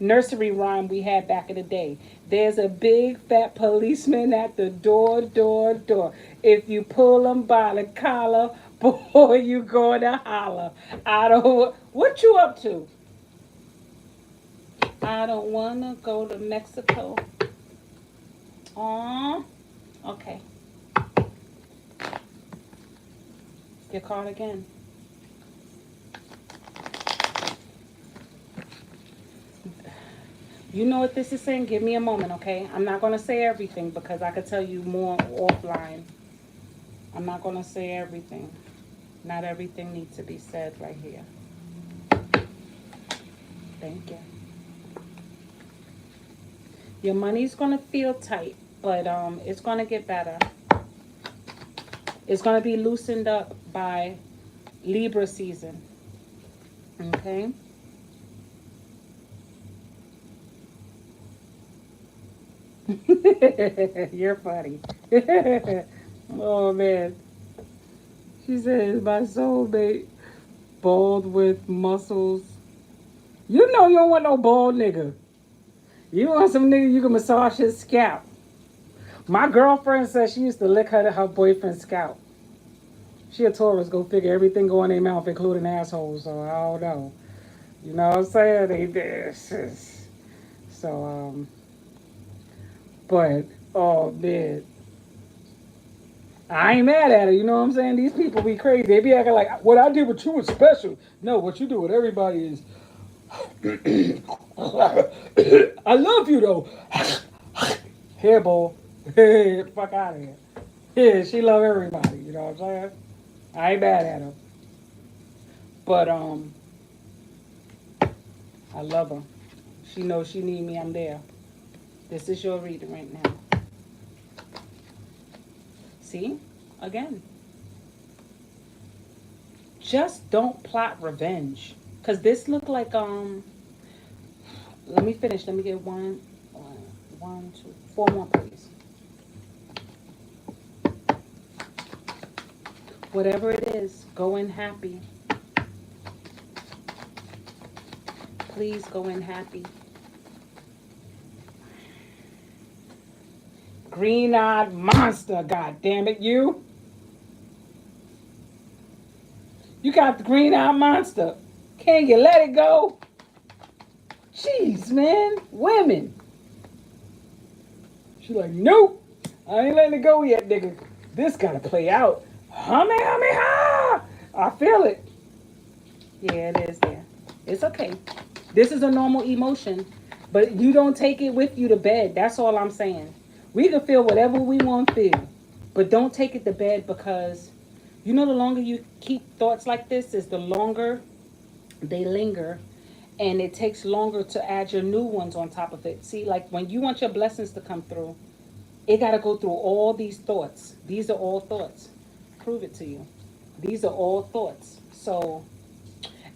nursery rhyme we had back in the day. There's a big fat policeman at the door, door, door. If you pull him by the collar, boy, you gonna holler. I don't. What you up to? I don't want to go to Mexico. Aw. Okay. Your card again. You know what this is saying? Give me a moment, okay? I'm not going to say everything because I could tell you more offline. I'm not going to say everything. Not everything needs to be said right here. Thank you. Your money's going to feel tight, but it's going to get better. It's going to be loosened up by Libra season. Okay? You're funny. Oh, man. She says, my soulmate, bald with muscles. You know you don't want no bald nigga. You want some nigga you can massage his scalp. My girlfriend said she used to lick her boyfriend's scalp. She a Taurus, go figure everything go in their mouth, including assholes, so I don't know. You know what I'm saying? They this. So, but, oh, man. I ain't mad at her, you know what I'm saying? These people be crazy. They be acting like, what I did with you was special. No, what you do with everybody is, I love you, though. Here, boy. Fuck out of here. Yeah, she love everybody, you know what I'm saying? I ain't mad at her. But, I love her. She knows she need me, I'm there. This is your reading right now. See? Again. Just don't plot revenge. Because this look like, let me finish. Let me get one, two, four more, please. Whatever it is, go in happy. Please go in happy. Green-eyed monster, god damn it, you. You got the green-eyed monster. Can you let it go? Jeez, man. Women. She like, nope. I ain't letting it go yet, nigga. This gotta play out. Hummy, hummy, ha! I feel it. Yeah, it is there. It's okay. This is a normal emotion, but you don't take it with you to bed. That's all I'm saying. We can feel whatever we want to feel, but don't take it to bed because you know the longer you keep thoughts like this is the longer they linger and it takes longer to add your new ones on top of it. See, like when you want your blessings to come through, it got to go through all these thoughts. These are all thoughts. Prove it to you. These are all thoughts. So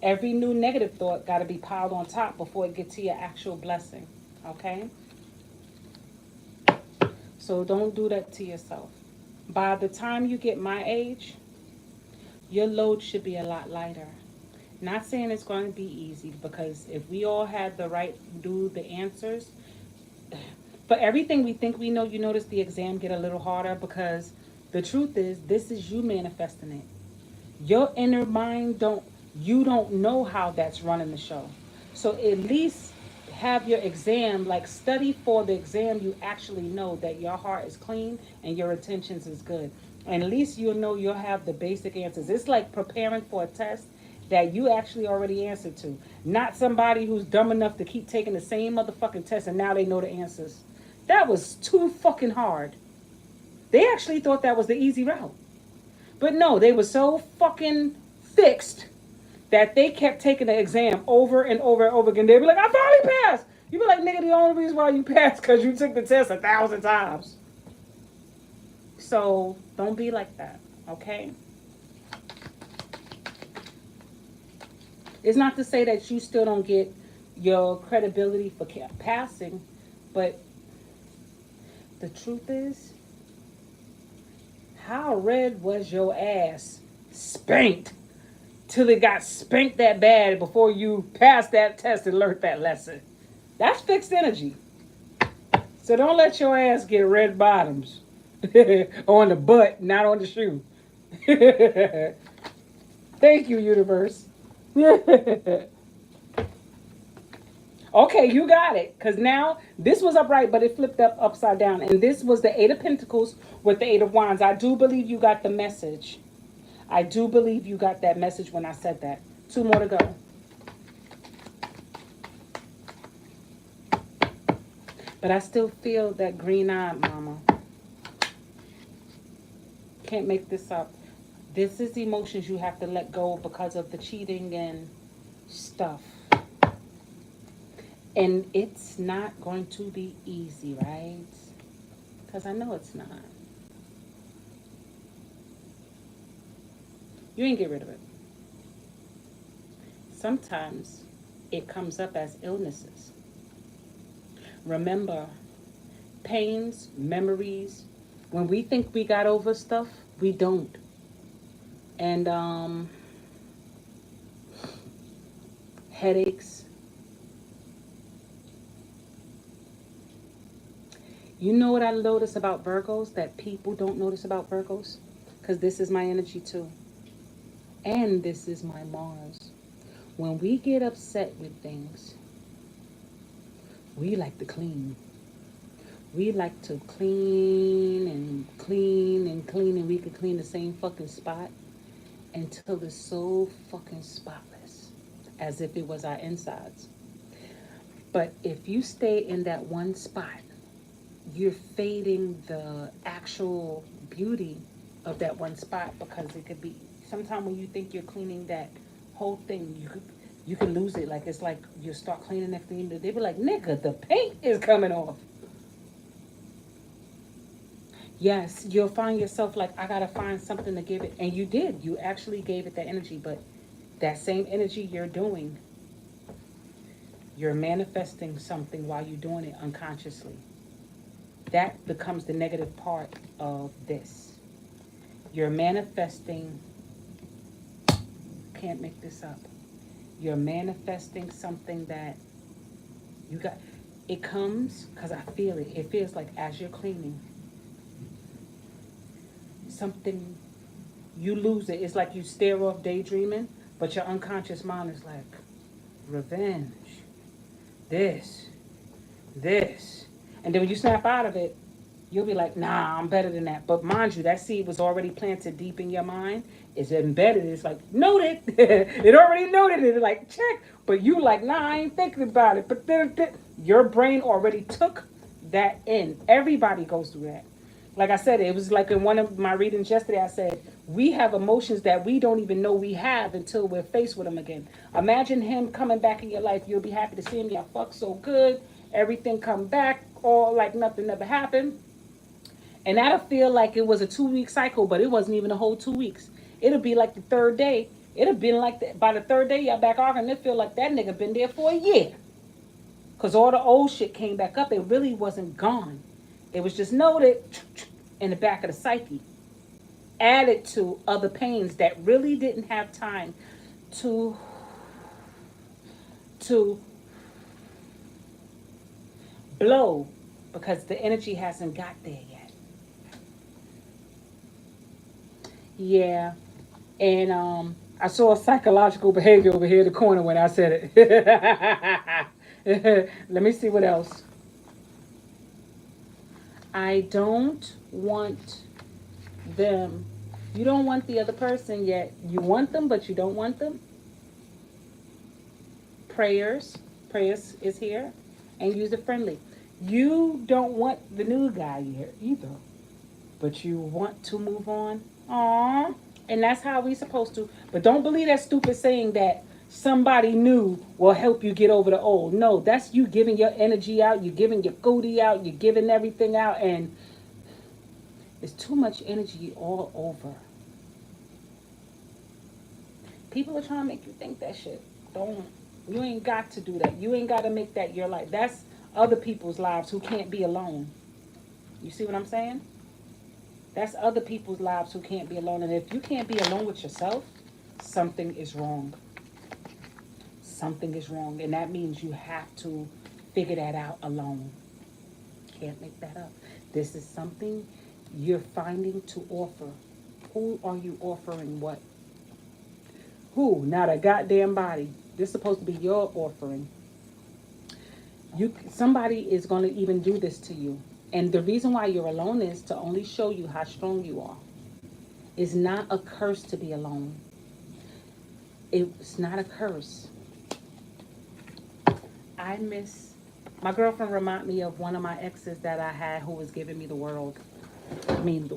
every new negative thought got to be piled on top before it gets to your actual blessing. Okay? So don't do that to yourself. By the time you get my age, your load should be a lot lighter. Not saying it's going to be easy because if we all had the right do the answers, for everything we think we know, you notice the exam get a little harder because the truth is this is you manifesting it. Your inner mind you don't know how that's running the show. So at least have your exam, like study for the exam you actually know that your heart is clean and your intentions is good. And at least you'll know you'll have the basic answers. It's like preparing for a test that you actually already answered to. Not somebody who's dumb enough to keep taking the same motherfucking test and now they know the answers. That was too fucking hard. They actually thought that was the easy route. But no, they were so fucking fixed that they kept taking the exam over and over and over again. They'd be like, I finally passed. You'd be like, nigga, the only reason why you passed because you took the test 1,000 times. So don't be like that, okay? It's not to say that you still don't get your credibility for passing, but the truth is, how red was your ass spanked till it got spanked that bad before you passed that test and learned that lesson? That's fixed energy. So don't let your ass get red bottoms on the butt, not on the shoe. Thank you, universe. Okay, you got it. Because now this was upright, but it flipped up upside down. And this was the Eight of Pentacles with the Eight of Wands. I do believe you got the message. I do believe you got that message when I said that. 2 more to go. But I still feel that green-eyed mama. Can't make this up. This is emotions you have to let go because of the cheating and stuff. And it's not going to be easy, right? Because I know it's not. You ain't get rid of it. Sometimes it comes up as illnesses. Remember, pains, memories, when we think we got over stuff, we don't. And headaches. You know what I notice about Virgos that people don't notice about Virgos? Because this is my energy too. And this is my Mars. When we get upset with things, we like to clean. We like to clean and clean and clean, and we can clean the same fucking spot until it's so fucking spotless, as if it was our insides. But if you stay in that one spot, you're fading the actual beauty of that one spot, because it could be, sometimes when you think you're cleaning that whole thing, you could lose it. Like, it's like you start cleaning that thing, they be like, nigga, the paint is coming off. Yes, you'll find yourself like, I gotta find something to give it. And you did. You actually gave it that energy. But that same energy you're doing, you're manifesting something while you're doing it unconsciously. That becomes the negative part of this. You're manifesting, can't make this up. You're manifesting something that you got. It comes because I feel it. It feels like as you're cleaning, something, you lose it. It's like you stare off daydreaming, but your unconscious mind is like, revenge, this. And then when you snap out of it, you'll be like, nah, I'm better than that. But mind you, that seed was already planted deep in your mind. It's embedded. It's like, noted. It already noted it. Like, check. But you like, nah, I ain't thinking about it. But your brain already took that in. Everybody goes through that. Like I said, it was like in one of my readings yesterday, I said, we have emotions that we don't even know we have until we're faced with them again. Imagine him coming back in your life. You'll be happy to see him. Y'all fuck so good. Everything come back, all like nothing ever happened. And that'll feel like it was a 2-week cycle, but it wasn't even a whole 2 weeks. It'll be like the third day. It'll been like that. By the third day, y'all back arguing. It feel like that nigga been there for a year. Because all the old shit came back up. It really wasn't gone. It was just noted in the back of the psyche. Added to other pains that really didn't have time to blow, because the energy hasn't got there yet. Yeah. And I saw a psychological behavior over here in the corner when I said it. Let me see what else. I don't want them. You don't want the other person yet. You want them, but you don't want them. Prayers is here. And user friendly. You don't want the new guy here either, but you want to move on. Aww. And that's how we supposed to. But don't believe that stupid saying that somebody new will help you get over the old. No, that's you giving your energy out. You're giving your foodie out. You're giving everything out. And It's too much energy all over. People are trying to make you think that shit. Don't. You ain't got to do that. You ain't got to make that your life. That's other people's lives who can't be alone. You see what I'm saying? That's other people's lives who can't be alone. And if you can't be alone with yourself, something is wrong. Something is wrong. And that means you have to figure that out alone. Can't make that up. This is something you're finding to offer. Who are you offering what? Who? Not a goddamn body. This is supposed to be your offering. Somebody is going to even do this to you. And the reason why you're alone is to only show you how strong you are. It's not a curse to be alone. It's not a curse. My girlfriend reminded me of one of my exes that I had who was giving me the world. I mean,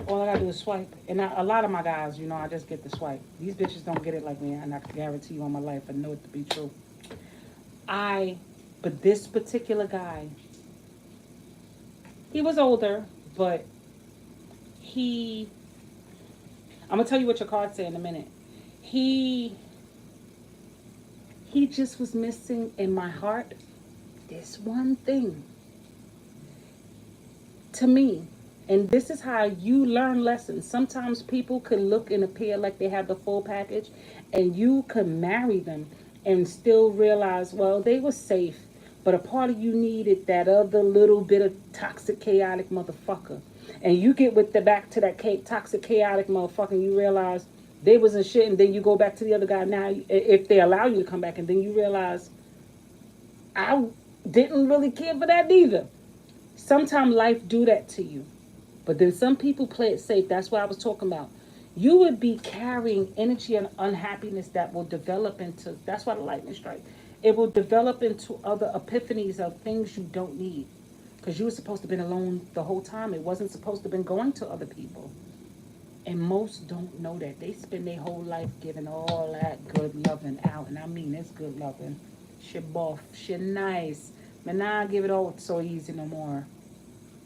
all I gotta do is swipe. And a lot of my guys, I just get the swipe. These bitches don't get it like me, and I can guarantee you on my life, I know it to be true. But this particular guy, he was older, but I'm gonna tell you what your cards say in a minute. He just was missing in my heart this one thing. To me, and this is how you learn lessons. Sometimes people can look and appear like they have the full package, and you can marry them and still realize, well, they were safe, but a part of you needed that other little bit of toxic, chaotic motherfucker. And you get back to that toxic, chaotic motherfucker, and you realize they wasn't shit, and then you go back to the other guy now, if they allow you to come back, and then you realize, I didn't really care for that either. Sometimes life do that to you. But then some people play it safe. That's what I was talking about. You would be carrying energy and unhappiness that will develop into, that's why the lightning strike. It will develop into other epiphanies of things you don't need. Because you were supposed to have been alone the whole time. It wasn't supposed to have been going to other people. And most don't know that. They spend their whole life giving all that good loving out. And I mean, it's good loving. She buff. She nice. But now I give it all so easy no more.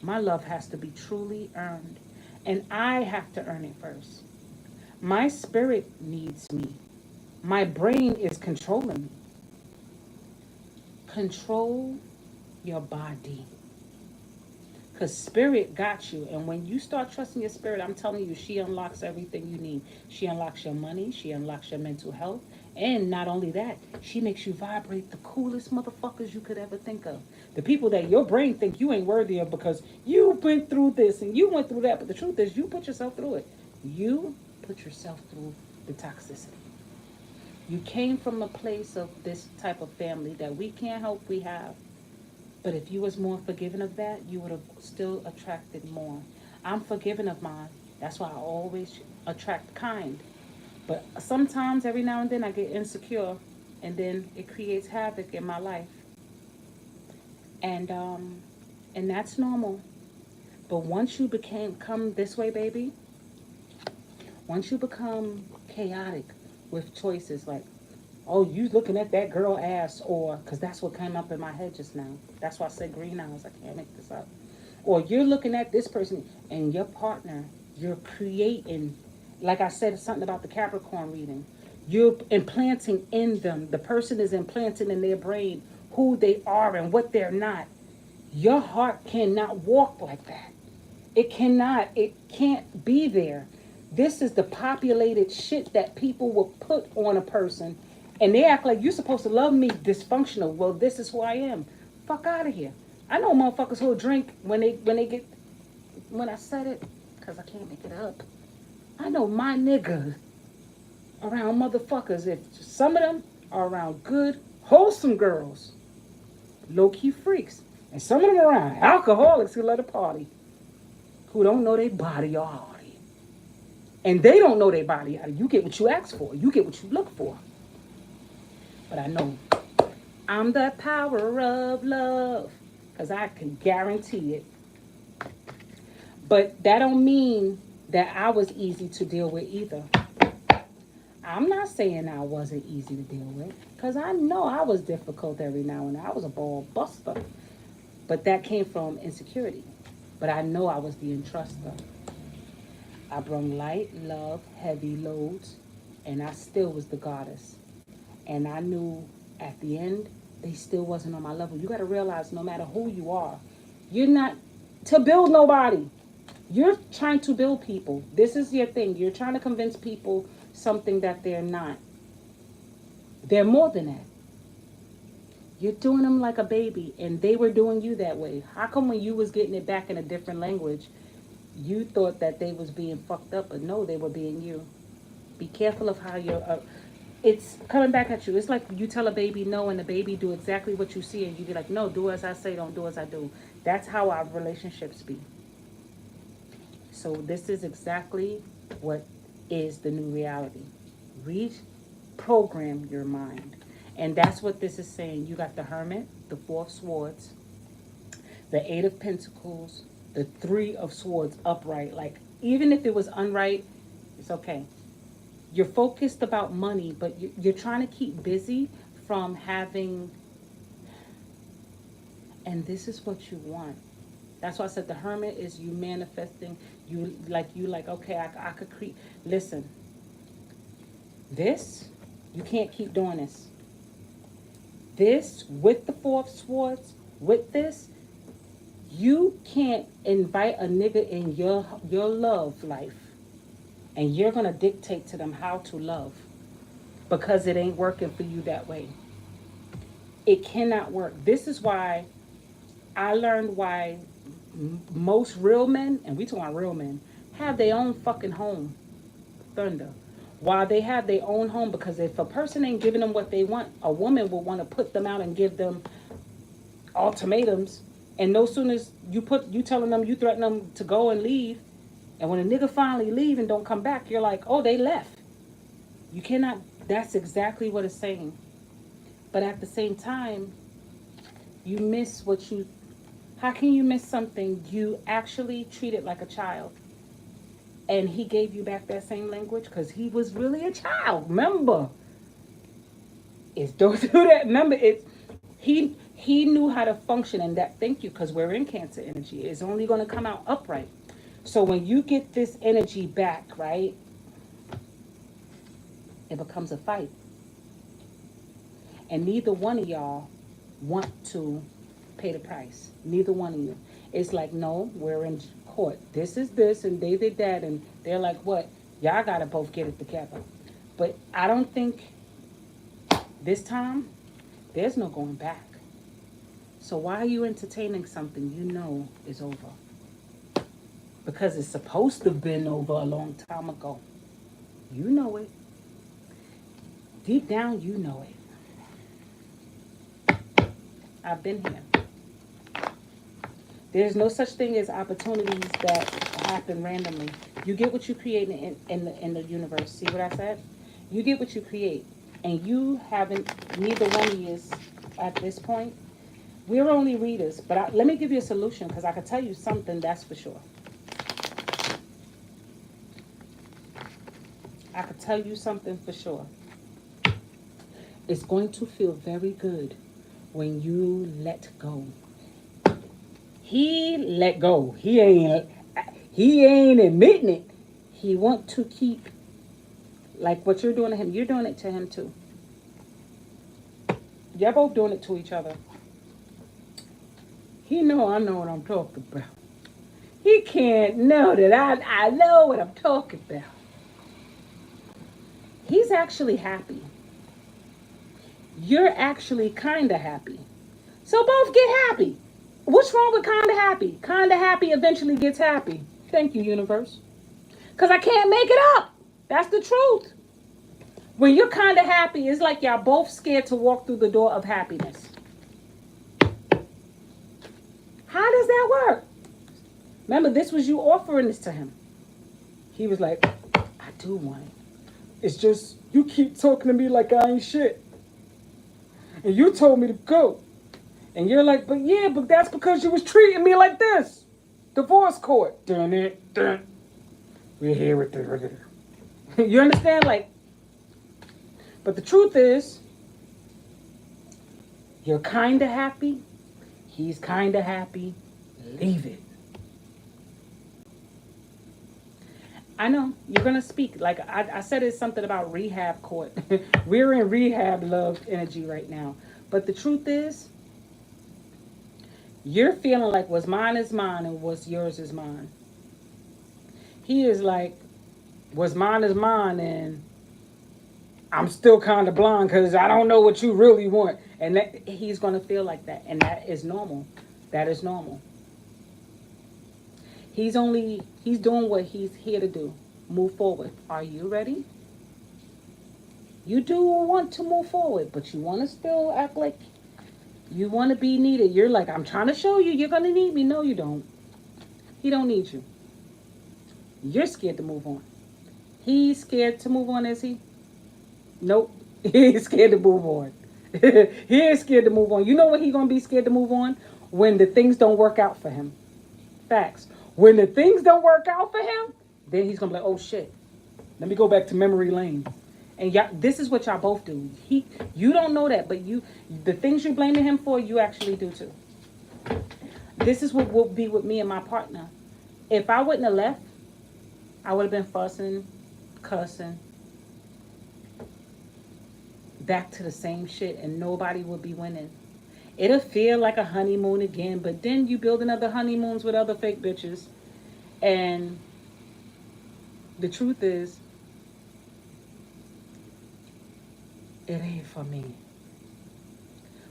My love has to be truly earned. And I have to earn it first. My spirit needs me. My brain is controlling me. Control your body. Because spirit got you. And when you start trusting your spirit, I'm telling you, she unlocks everything you need. She unlocks your money. She unlocks your mental health. And not only that, she makes you vibrate the coolest motherfuckers you could ever think of. The people that your brain think you ain't worthy of because you went through this and you went through that. But the truth is, you put yourself through it. You put yourself through the toxicity. You came from a place of this type of family that we can't help we have. But if you was more forgiving of that, you would have still attracted more. I'm forgiving of mine. That's why I always attract kind. But sometimes, every now and then, I get insecure, and then it creates havoc in my life. And that's normal. But once you come this way, baby, once you become chaotic with choices like, oh, you looking at that girl ass, or, because that's what came up in my head just now. That's why I said green eyes. I can't make this up. Or you're looking at this person and your partner, you're creating, like I said, something about the Capricorn reading. You're implanting in them. The person is implanting in their brain who they are and what they're not. Your heart cannot walk like that. It cannot. It can't be there. This is the populated shit that people will put on a person. And they act like you're supposed to love me dysfunctional. Well, this is who I am. Fuck out of here. I know motherfuckers who'll drink when I said it, because I can't make it up. I know my nigga around motherfuckers, if some of them are around good, wholesome girls, low-key freaks. And some of them are around alcoholics who let a party, who don't know their body already. And they don't know their body. You get what you ask for. You get what you look for. But I know I'm the power of love, because I can guarantee it. But that don't mean that I was easy to deal with either. I'm not saying I wasn't easy to deal with, because I know I was difficult every now and then. I was a ball buster. But that came from insecurity. But I know I was the entruster. I brung light, love, heavy loads, and I still was the goddess. And I knew at the end, they still wasn't on my level. You got to realize no matter who you are, you're not to build nobody. You're trying to build people. This is your thing. You're trying to convince people something that they're not. They're more than that. You're doing them like a baby, and they were doing you that way. How come when you was getting it back in a different language, you thought that they was being fucked up, but no, they were being you. Be careful of how you're... it's coming back at you. It's like you tell a baby no, and the baby do exactly what you see, and you be like, no, do as I say, don't do as I do. That's how our relationships be. So this is exactly what is the new reality. Reprogram your mind. And that's what this is saying. You got the Hermit, the Four of Swords, the Eight of Pentacles, the Three of Swords upright. Like, even if it was unright, it's okay. You're focused about money, but you're trying to keep busy from having, and this is what you want. That's why I said the Hermit is you manifesting. You like, okay, I could create. Listen, this, you can't keep doing this. This, with the Four of Swords, with this, you can't invite a nigga in your love life, and you're going to dictate to them how to love, because it ain't working for you that way. It cannot work. This is why I learned why most real men, and we talking about real men, have their own fucking home. Thunder. Why they have their own home, because if a person ain't giving them what they want, a woman will want to put them out and give them ultimatums. And no sooner as you telling them, you threaten them to go and leave, and when a nigga finally leave and don't come back, you're like, oh, they left. You cannot. That's exactly what it's saying. But at the same time, you miss what you. How can you miss something you actually treated like a child? And he gave you back that same language because he was really a child. Remember, don't do that. Remember, he knew how to function in that. Thank you, because we're in Cancer energy. It's only going to come out upright. So when you get this energy back, right, it becomes a fight, and neither one of y'all want to pay the price. Neither one of you. It's like, no, we're in court. This is this, and they did that, and they're like, what? Y'all gotta both get it together. But I don't think this time there's no going back. So why are you entertaining something you know is over? Because it's supposed to have been over a long time ago. You know it. Deep down, you know it. I've been here. There's no such thing as opportunities that happen randomly. You get what you create in the universe. See what I said? You get what you create. And you haven't, neither one of you at this point. We're only readers. But let me give you a solution, because I can tell you something, that's for sure. I could tell you something for sure. It's going to feel very good when you let go. He let go. He ain't admitting it. He want to keep, like what you're doing to him, you're doing it to him too. You're both doing it to each other. He know I know what I'm talking about. He can't know that I know what I'm talking about. He's actually happy. You're actually kind of happy. So both get happy. What's wrong with kind of happy? Kind of happy eventually gets happy. Thank you, universe. Because I can't make it up. That's the truth. When you're kind of happy, it's like y'all both scared to walk through the door of happiness. How does that work? Remember, this was you offering this to him. He was like, I do want it. It's just, you keep talking to me like I ain't shit. And you told me to go. And you're like, but that's because you was treating me like this. Divorce court. Dun it, dun. We're here with the... You understand? Like, but the truth is, you're kind of happy. He's kind of happy. Leave it. I know you're gonna speak. Like I said, it's something about rehab court. We're in rehab love energy right now. But the truth is, you're feeling like what's mine is mine and what's yours is mine. He is like, what's mine is mine, and I'm still kind of blind because I don't know what you really want. And that, he's gonna feel like that, and that is normal. That is normal. He's doing what he's here to do. Move forward. Are you ready? You do want to move forward, but you want to still act like you want to be needed. You're like, I'm trying to show you you're going to need me. No, you don't. He don't need you. You're scared to move on. He's scared to move on, is he? Nope. He's scared to move on. He is scared to move on. You know when he's going to be scared to move on? When the things don't work out for him. Facts. When the things don't work out for him, then he's going to be like, oh shit. Let me go back to memory lane. And y'all, this is what y'all both do. You don't know that, but the things you're blaming him for, you actually do too. This is what will be with me and my partner. If I wouldn't have left, I would have been fussing, cussing, back to the same shit, and nobody would be winning. It'll feel like a honeymoon again, but then you build another honeymoons with other fake bitches. And the truth is, it ain't for me.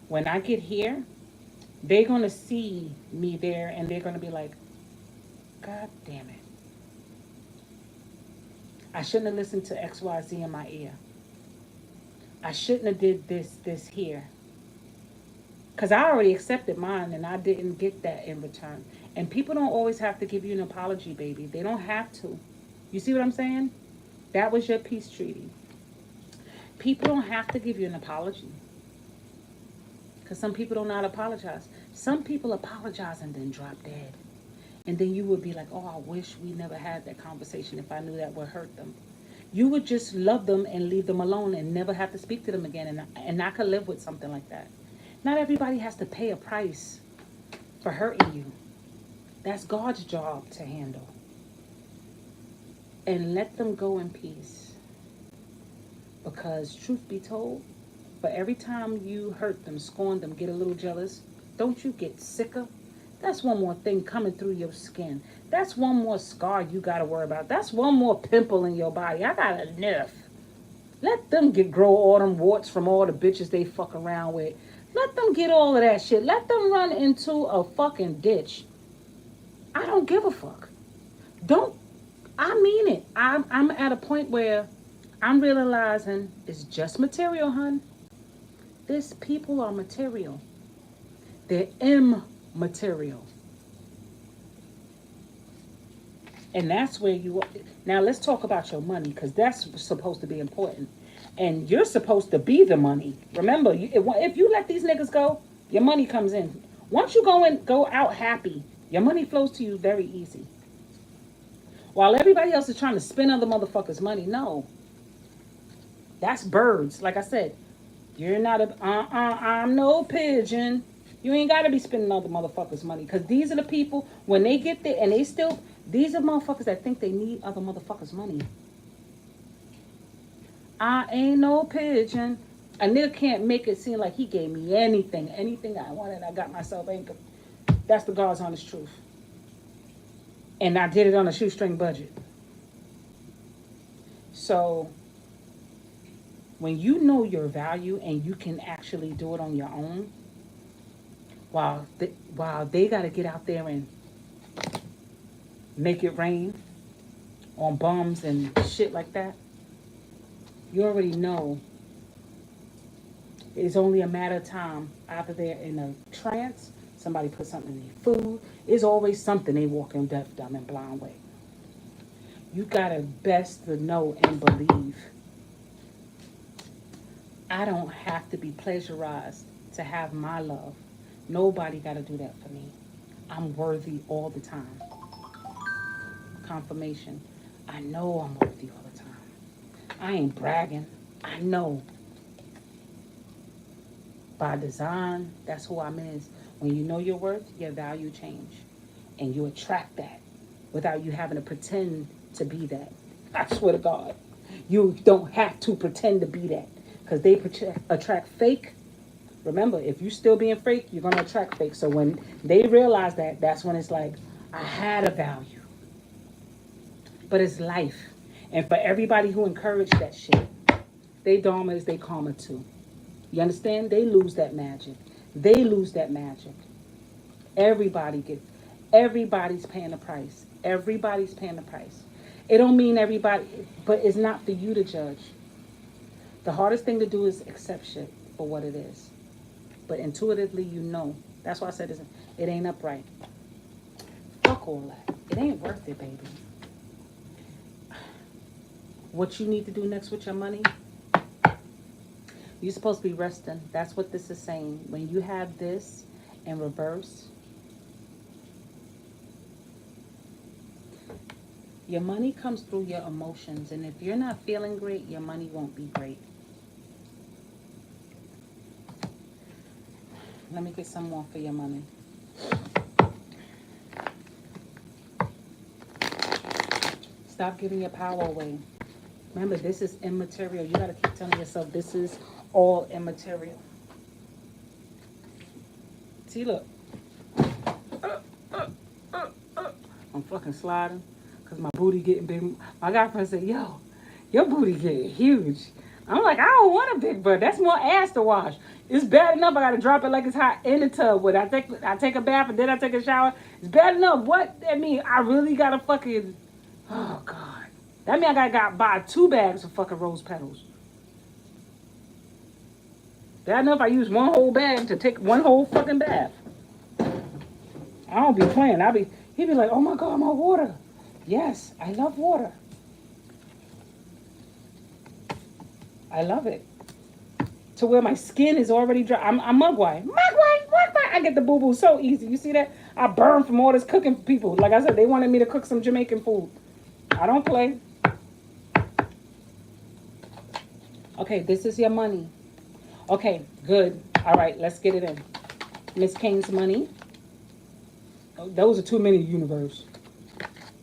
When I get here, they're going to see me there and they're going to be like, God damn it. I shouldn't have listened to XYZ in my ear. I shouldn't have did this here. Because I already accepted mine and I didn't get that in return. And people don't always have to give you an apology, baby. They don't have to. You see what I'm saying? That was your peace treaty. People don't have to give you an apology. Because some people don't know how to apologize. Some people apologize and then drop dead. And then you would be like, oh, I wish we never had that conversation if I knew that would hurt them. You would just love them and leave them alone and never have to speak to them again. And I could live with something like that. Not everybody has to pay a price for hurting you. That's God's job to handle. And let them go in peace. Because truth be told, for every time you hurt them, scorn them, get a little jealous, don't you get sicker? That's one more thing coming through your skin. That's one more scar you got to worry about. That's one more pimple in your body. I got enough. Let them grow all them warts from all the bitches they fuck around with. Let them get all of that shit. Let them run into a fucking ditch. I don't give a fuck. Don't. I mean it. I'm at a point where I'm realizing it's just material, hun. These people are material. They're immaterial. And that's where you are. Now let's talk about your money, because that's supposed to be important. And you're supposed to be the money. Remember, if you let these niggas go, your money comes in. Once you go out happy, your money flows to you very easy. While everybody else is trying to spend other motherfuckers' money, no. That's birds. Like I said, you're not I'm no pigeon. You ain't got to be spending other motherfuckers' money. Because these are the people, when they get there, and these are motherfuckers that think they need other motherfuckers' money. I ain't no pigeon. A nigga can't make it seem like he gave me anything. Anything I wanted, I got myself. That's the God's honest truth. And I did it on a shoestring budget. So, when you know your value and you can actually do it on your own, while they got to get out there and make it rain on bums and shit like that, you already know it's only a matter of time. Either they're in a trance, somebody put something in their food. It's always something they walk in deaf, dumb, and blind way. You gotta best to know and believe. I don't have to be pleasurized to have my love. Nobody gotta do that for me. I'm worthy all the time. Confirmation. I know I'm worthy all the time. I ain't bragging. I know. By design, that's who I'm is. When you know your worth, your value change. And you attract that without you having to pretend to be that. I swear to God. You don't have to pretend to be that. Because they attract fake. Remember, if you still being fake, you're going to attract fake. So when they realize that, that's when it's like, I had a value. But it's life. And for everybody who encouraged that shit, they dharma is they karma too. You understand? They lose that magic. They lose that magic. Everybody gets, everybody's paying the price. Everybody's paying the price. It don't mean everybody, but it's not for you to judge. The hardest thing to do is accept shit for what it is. But intuitively, you know. That's why I said it ain't upright. Fuck all that. It ain't worth it, baby. What you need to do next with your money, you're supposed to be resting. That's what this is saying. When you have this in reverse, your money comes through your emotions. And if you're not feeling great, your money won't be great. Let me get some more for your money. Stop giving your power away. Remember, this is immaterial. You got to keep telling yourself this is all immaterial. See, look. I'm fucking sliding because my booty getting big. My guy friend said, yo, your booty getting huge. I'm like, I don't want a big butt. That's more ass to wash. It's bad enough I got to drop it like it's hot in the tub. When I take a bath and then I take a shower. It's bad enough. What that mean? I really got to fucking... Oh, God. That means I got to buy 2 bags of fucking rose petals. Bad enough I use one whole bag to take one whole fucking bath. I don't be playing. He'd be like, oh my God, my water. Yes, I love water. I love it. To where my skin is already dry. I'm mugwai. I get the boo-boo so easy. You see that? I burn from all this cooking for people. Like I said, they wanted me to cook some Jamaican food. I don't play. Okay, this is your money. Okay, good. All right, let's get it in. Miss Kane's money. Oh, those are too many, universe.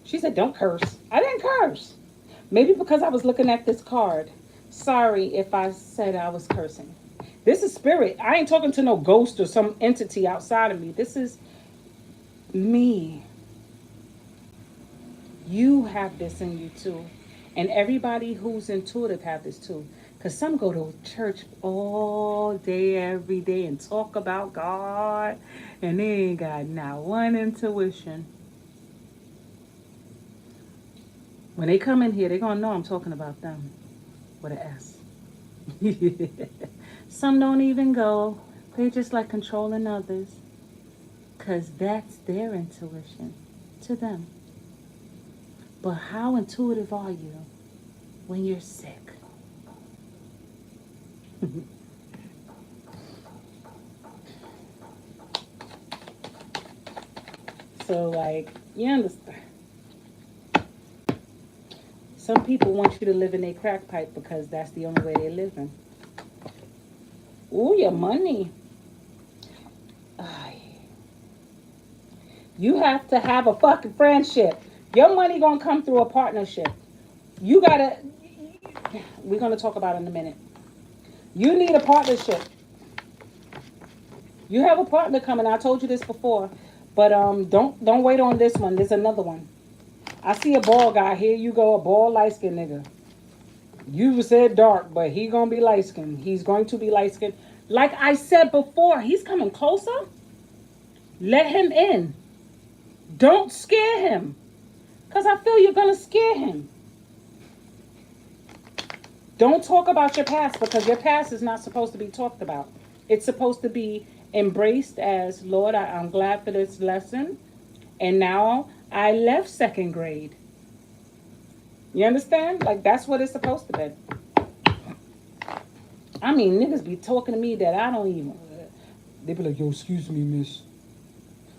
She said, don't curse. I didn't curse. Maybe because I was looking at this card. Sorry if I said I was cursing. This is spirit. I ain't talking to no ghost or some entity outside of me. This is me. You have this in you too. And everybody who's intuitive have this too. Because some go to church all day, every day, and talk about God. And they ain't got not one intuition. When they come in here, they're going to know I'm talking about them. With an S. Some don't even go. They just like controlling others. Because that's their intuition to them. But how intuitive are you when you're sick? So, like, you understand? Some people want you to live in a crack pipe because that's the only way they're living. Ooh, your money. You have to have a fucking friendship. Your money gonna come through a partnership. You gotta... We're gonna talk about it in a minute. You need a partnership. You have a partner coming. I told you this before. But don't wait on this one. There's another one. I see a bald guy. Here you go, a bald light-skinned nigga. You said dark, but he gonna be light-skinned. He's going to be light-skinned. Like I said before, he's coming closer. Let him in. Don't scare him. Because I feel you're going to scare him. Don't talk about your past because your past is not supposed to be talked about. It's supposed to be embraced as, Lord, I'm glad for this lesson. And now I left 2nd grade. You understand? Like, that's what it's supposed to be. I mean, niggas be talking to me that I don't even... They be like, yo, excuse me, miss.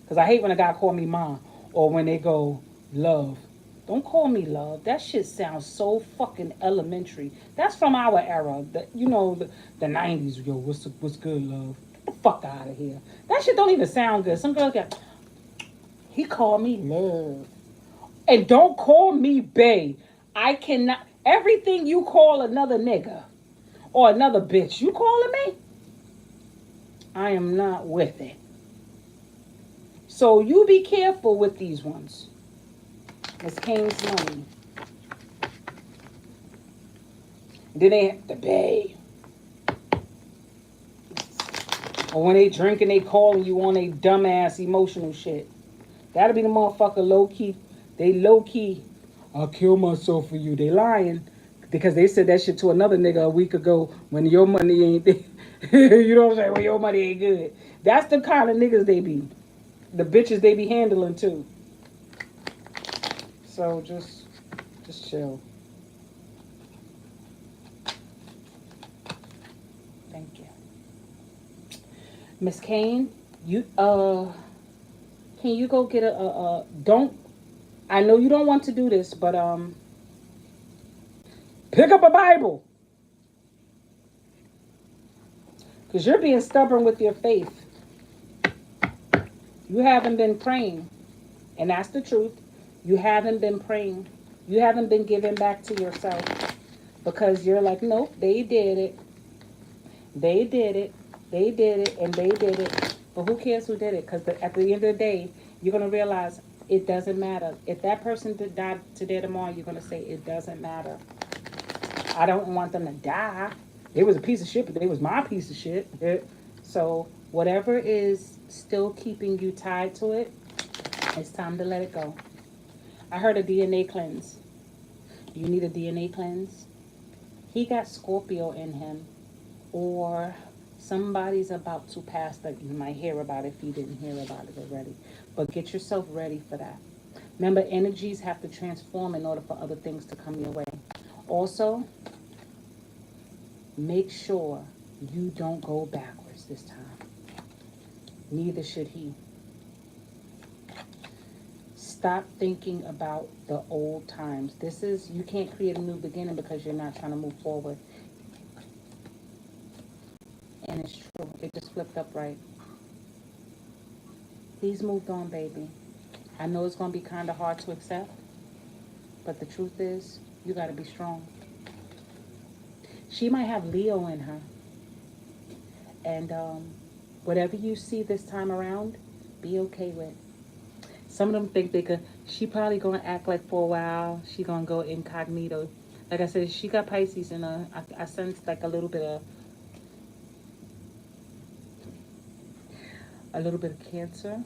Because I hate when a guy call me mom. Or when they go, love. Don't call me love. That shit sounds so fucking elementary. That's from our era. The 90s. Yo, what's good, love? Get the fuck out of here. That shit don't even sound good. Some girls get... He called me love. And don't call me bae. I cannot. Everything you call another nigga or another bitch, you calling me? I am not with it. So you be careful with these ones. Miss Kane's money. Then they have to pay. Or when they drinking, they calling you on a dumbass emotional shit. That'll be the motherfucker low key. They low key. I'll kill myself for you. They lying because they said that shit to another nigga a week ago when your money ain't there. You know what I'm saying? When your money ain't good. That's the kind of niggas they be. The bitches they be handling too. So just chill. Thank you. Miss Kane, you can you go get a don't I know you don't want to do this, but pick up a Bible. Because you're being stubborn with your faith. You haven't been praying. And that's the truth. You haven't been praying. You haven't been giving back to yourself. Because you're like, nope, they did it. They did it. They did it. And they did it. But who cares who did it? Because at the end of the day, you're going to realize it doesn't matter. If that person did die today, tomorrow, you're going to say it doesn't matter. I don't want them to die. It was a piece of shit, but it was my piece of shit. So whatever is still keeping you tied to it, it's time to let it go. I heard a DNA cleanse. You need a DNA cleanse? He got Scorpio in him, or somebody's about to pass that you might hear about if you didn't hear about it already. But get yourself ready for that. Remember, energies have to transform in order for other things to come your way. Also, make sure you don't go backwards this time. Neither should he. Stop thinking about the old times. You can't create a new beginning because you're not trying to move forward. And it's true. It just flipped up right. He's moved on, baby. I know it's going to be kind of hard to accept, but the truth is, you got to be strong. She might have Leo in her. And whatever you see this time around, be okay with. Some of them think they could. She probably going to act like for a while. She going to go incognito. Like I said, she got Pisces in her. I sense like a little bit of Cancer.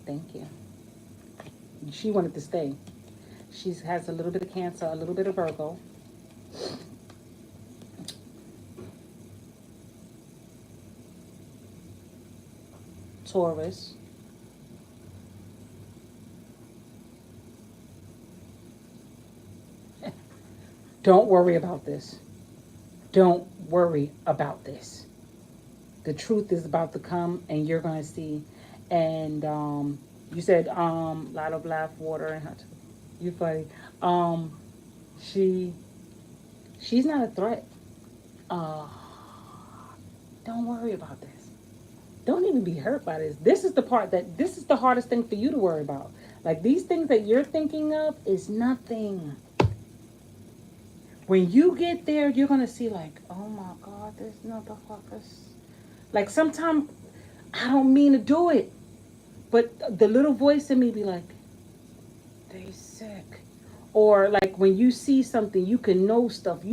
Thank you. She wanted to stay. She has a little bit of Cancer, a little bit of Virgo. Taurus. Don't worry about this. Don't worry about this. The truth is about to come, and you're going to see. And you said lot of laugh, water, and you funny. She's not a threat. Don't worry about this. Don't even be hurt by this. This is the hardest thing for you to worry about. Like, these things that you're thinking of is nothing. When you get there, you're going to see like, oh my God, this motherfuckers. Like, sometimes I don't mean to do it, but the little voice in me be like, they sick. Or like when you see something, you can know stuff.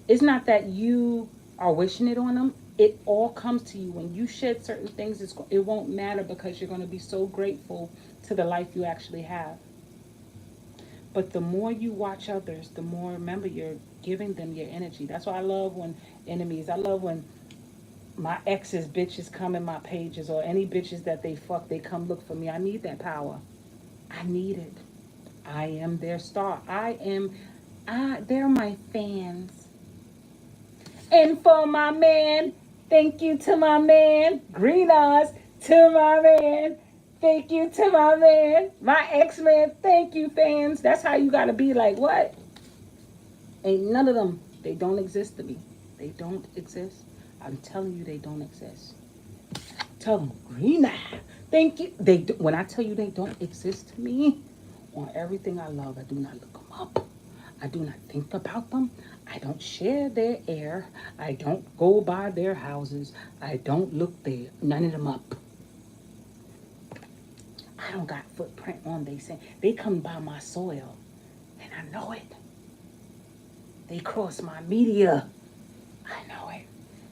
It's not that you are wishing it on them. It all comes to you. When you shed certain things, it won't matter because you're going to be so grateful to the life you actually have. But the more you watch others, the more, remember, you're giving them your energy. That's why I love when I love when my exes bitches come in my pages, or any bitches that they fuck, they come look for me. I need that power. I need it. I am their star. They're my fans. And for my man, thank you to my man. Green eyes to my man. Thank you to my man. My ex-man, thank you, fans. That's how you got to be. Like, what? Ain't none of them. They don't exist to me. They don't exist. I'm telling you, they don't exist. Tell them, Green. Thank you. When I tell you they don't exist to me, on everything I love, I do not look them up. I do not think about them. I don't share their air. I don't go by their houses. I don't look there. None of them up. I don't got footprint on they sand. They come by my soil, and I know it. They cross my media. I know it.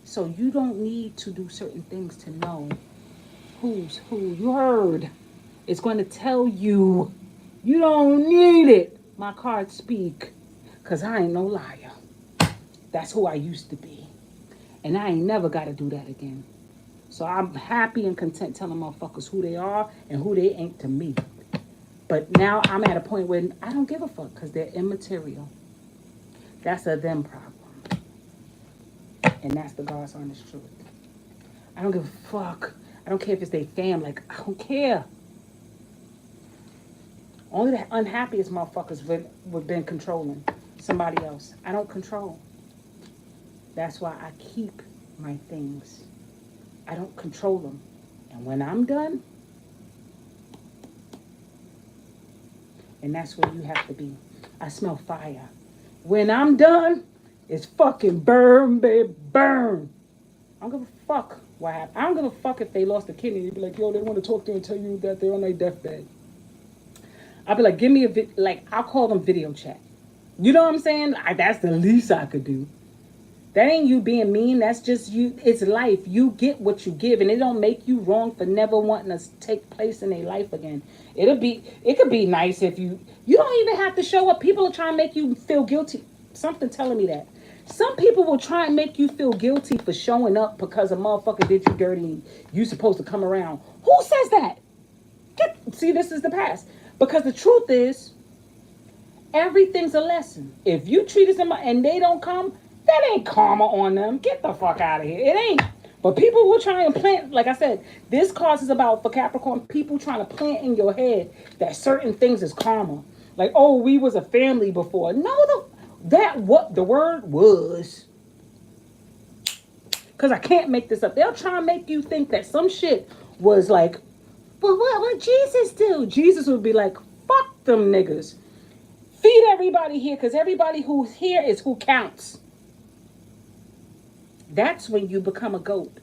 So you don't need to do certain things to know who's who. You heard. It's going to tell you. You don't need it. My cards speak. Because I ain't no liar. That's who I used to be. And I ain't never got to do that again. So I'm happy and content telling motherfuckers who they are and who they ain't to me. But now I'm at a point where I don't give a fuck because they're immaterial. That's a them problem. And that's the God's honest truth. I don't give a fuck. I don't care if it's their fam. Like, I don't care. Only the unhappiest motherfuckers would been controlling somebody else. I don't control. That's why I keep my things. I don't control them. And when I'm done, and that's where you have to be. I smell fire. When I'm done, it's fucking burn, baby, burn. I don't give a fuck what happened. I don't give a fuck if they lost a kidney. They'd be like, yo, they want to talk to you and tell you that they're on their deathbed. I'll be like, give me I'll call them video chat. You know what I'm saying? That's the least I could do. That ain't you being mean. That's just you. It's life. You get what you give, and it don't make you wrong for never wanting to take place in their life again. It could be nice if you don't even have to show up. People are trying to make you feel guilty. Something telling me that. Some people will try and make you feel guilty for showing up because a motherfucker did you dirty and you supposed to come around. Who says that? See, this is the past. Because the truth is, everything's a lesson. If you treated somebody and they don't come, that ain't karma on them. Get the fuck out of here. It ain't. But people will try and plant, like I said, this cause is about, for Capricorn, people trying to plant in your head that certain things is karma. Like, oh, we was a family before. No, what the word was. Because I can't make this up. They'll try and make you think that some shit was like, well, what would Jesus do? Jesus would be like, fuck them niggas. Feed everybody here, because everybody who's here is who counts. That's when you become a goat.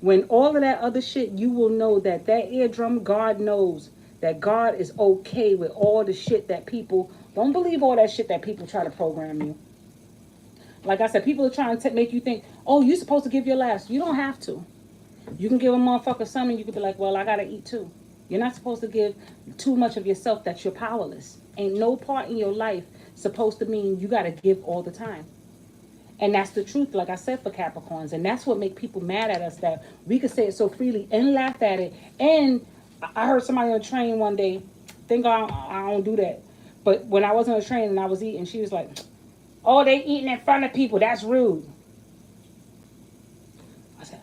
When all of that other shit, you will know that eardrum, God knows that God is okay with all the shit that people, don't believe all that shit that people try to program you. Like I said, people are trying to make you think, oh, you're supposed to give your last. You don't have to. You can give a motherfucker something, you can be like, well, I gotta eat too. You're not supposed to give too much of yourself that you're powerless. Ain't no part in your life supposed to mean you gotta give all the time. And that's the truth, like I said, for Capricorns. And that's what make people mad at us, that we could say it so freely and laugh at it. And I heard somebody on a train one day, thank God I don't do that. But when I was on a train and I was eating, she was like, oh, they eating in front of people. That's rude. I said,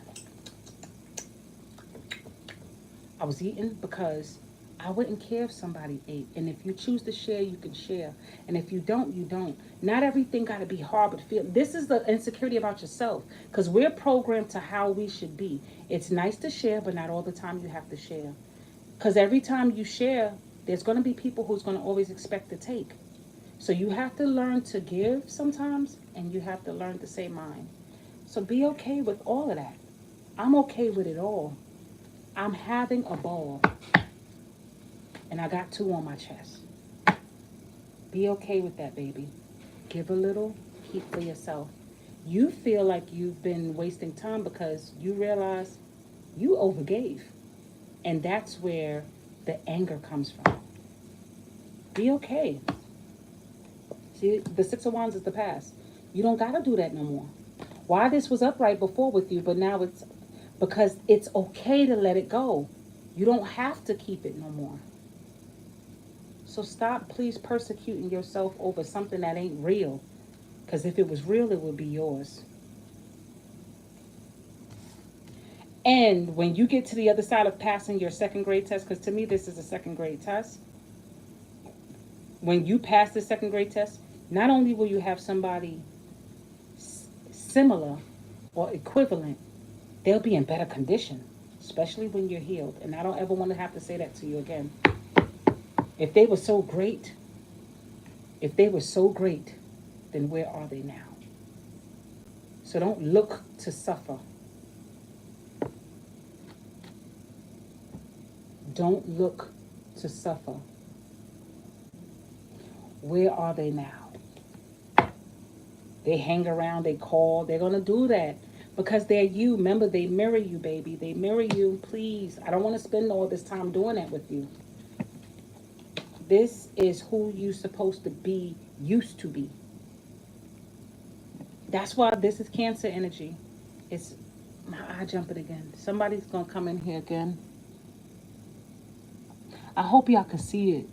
I was eating because I wouldn't care if somebody ate. And if you choose to share, you can share. And if you don't, you don't. Not everything got to be hard, but feel. This is the insecurity about yourself. Because we're programmed to how we should be. It's nice to share, but not all the time you have to share. Because every time you share, there's going to be people who's going to always expect to take. So you have to learn to give sometimes, and you have to learn to say mine. So be okay with all of that. I'm okay with it all. I'm having a ball. And I got 2 on my chest. Be okay with that, baby. Give a little, keep for yourself. You feel like you've been wasting time because you realize you overgave. And that's where the anger comes from. Be okay. See, the 6 of Wands is the past. You don't got to do that no more. Why this was upright before with you, but now it's because it's okay to let it go. You don't have to keep it no more. So stop, please, persecuting yourself over something that ain't real. Because if it was real, it would be yours. And when you get to the other side of passing your 2nd grade test, because to me this is a 2nd grade test. When you pass the 2nd grade test, not only will you have somebody similar or equivalent, they'll be in better condition. especially when you're healed. And I don't ever want to have to say that to you again. If they were so great, then where are they now? So don't look to suffer. Don't look to suffer. Where are they now? They hang around, they call, they're going to do that because they're you. Remember, they mirror you, baby. They mirror you. Please, I don't want to spend all this time doing that with you. This is who you're supposed to be, used to be. That's why this is Cancer energy. It's my eye jumping again. Somebody's going to come in here again. I hope y'all can see it.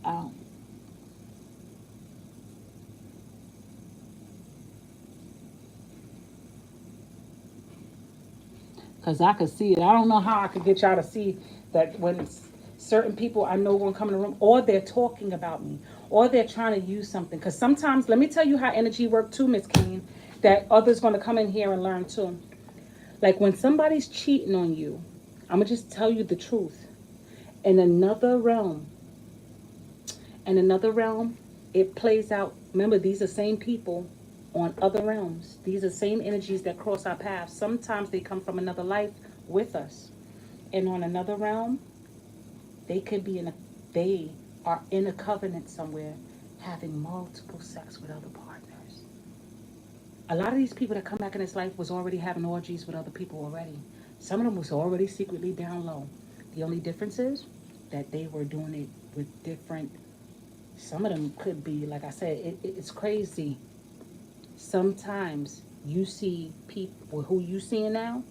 Because I could see it. I don't know how I could get y'all to see that when certain people I know won't come in the room, or they're talking about me, or they're trying to use something. Because sometimes, let me tell you how energy works too, Miss Kane, that others going to come in here and learn too. Like when somebody's cheating on you, I'm going to just tell you the truth. In another realm, it plays out. Remember, these are same people on other realms. These are same energies that cross our paths. Sometimes they come from another life with us. And on another realm, they could be they are in a covenant somewhere, having multiple sex with other partners. A lot of these people that come back in this life was already having orgies with other people already. Some of them was already secretly down low. The only difference is that they were doing it with different. Some of them could be, like I said, it's crazy. Sometimes you see people who you seeing now,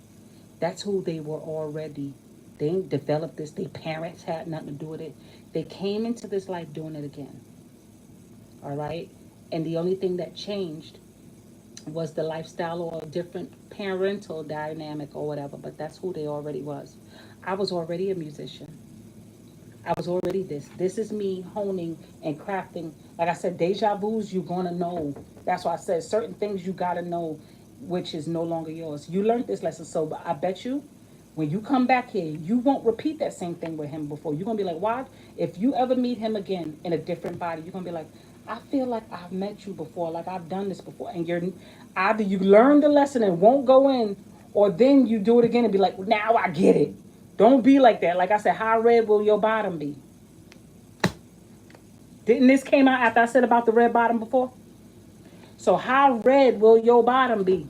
that's who they were already. They didn't develop this. Their parents had nothing to do with it. They came into this life doing it again. All right? And the only thing that changed was the lifestyle or a different parental dynamic or whatever. But that's who they already was. I was already a musician. I was already this. This is me honing and crafting. Like I said, deja vus, you're going to know. That's why I said certain things you got to know, which is no longer yours. You learned this lesson, so but I bet you when you come back here, you won't repeat that same thing with him before. You're going to be like, why? If you ever meet him again in a different body, you're going to be like, I feel like I've met you before, like I've done this before. And you're either you learn the lesson and won't go in, or then you do it again and be like, now I get it. Don't be like that. Like I said, how red will your bottom be? Didn't this came out after I said about the red bottom before? So how red will your bottom be?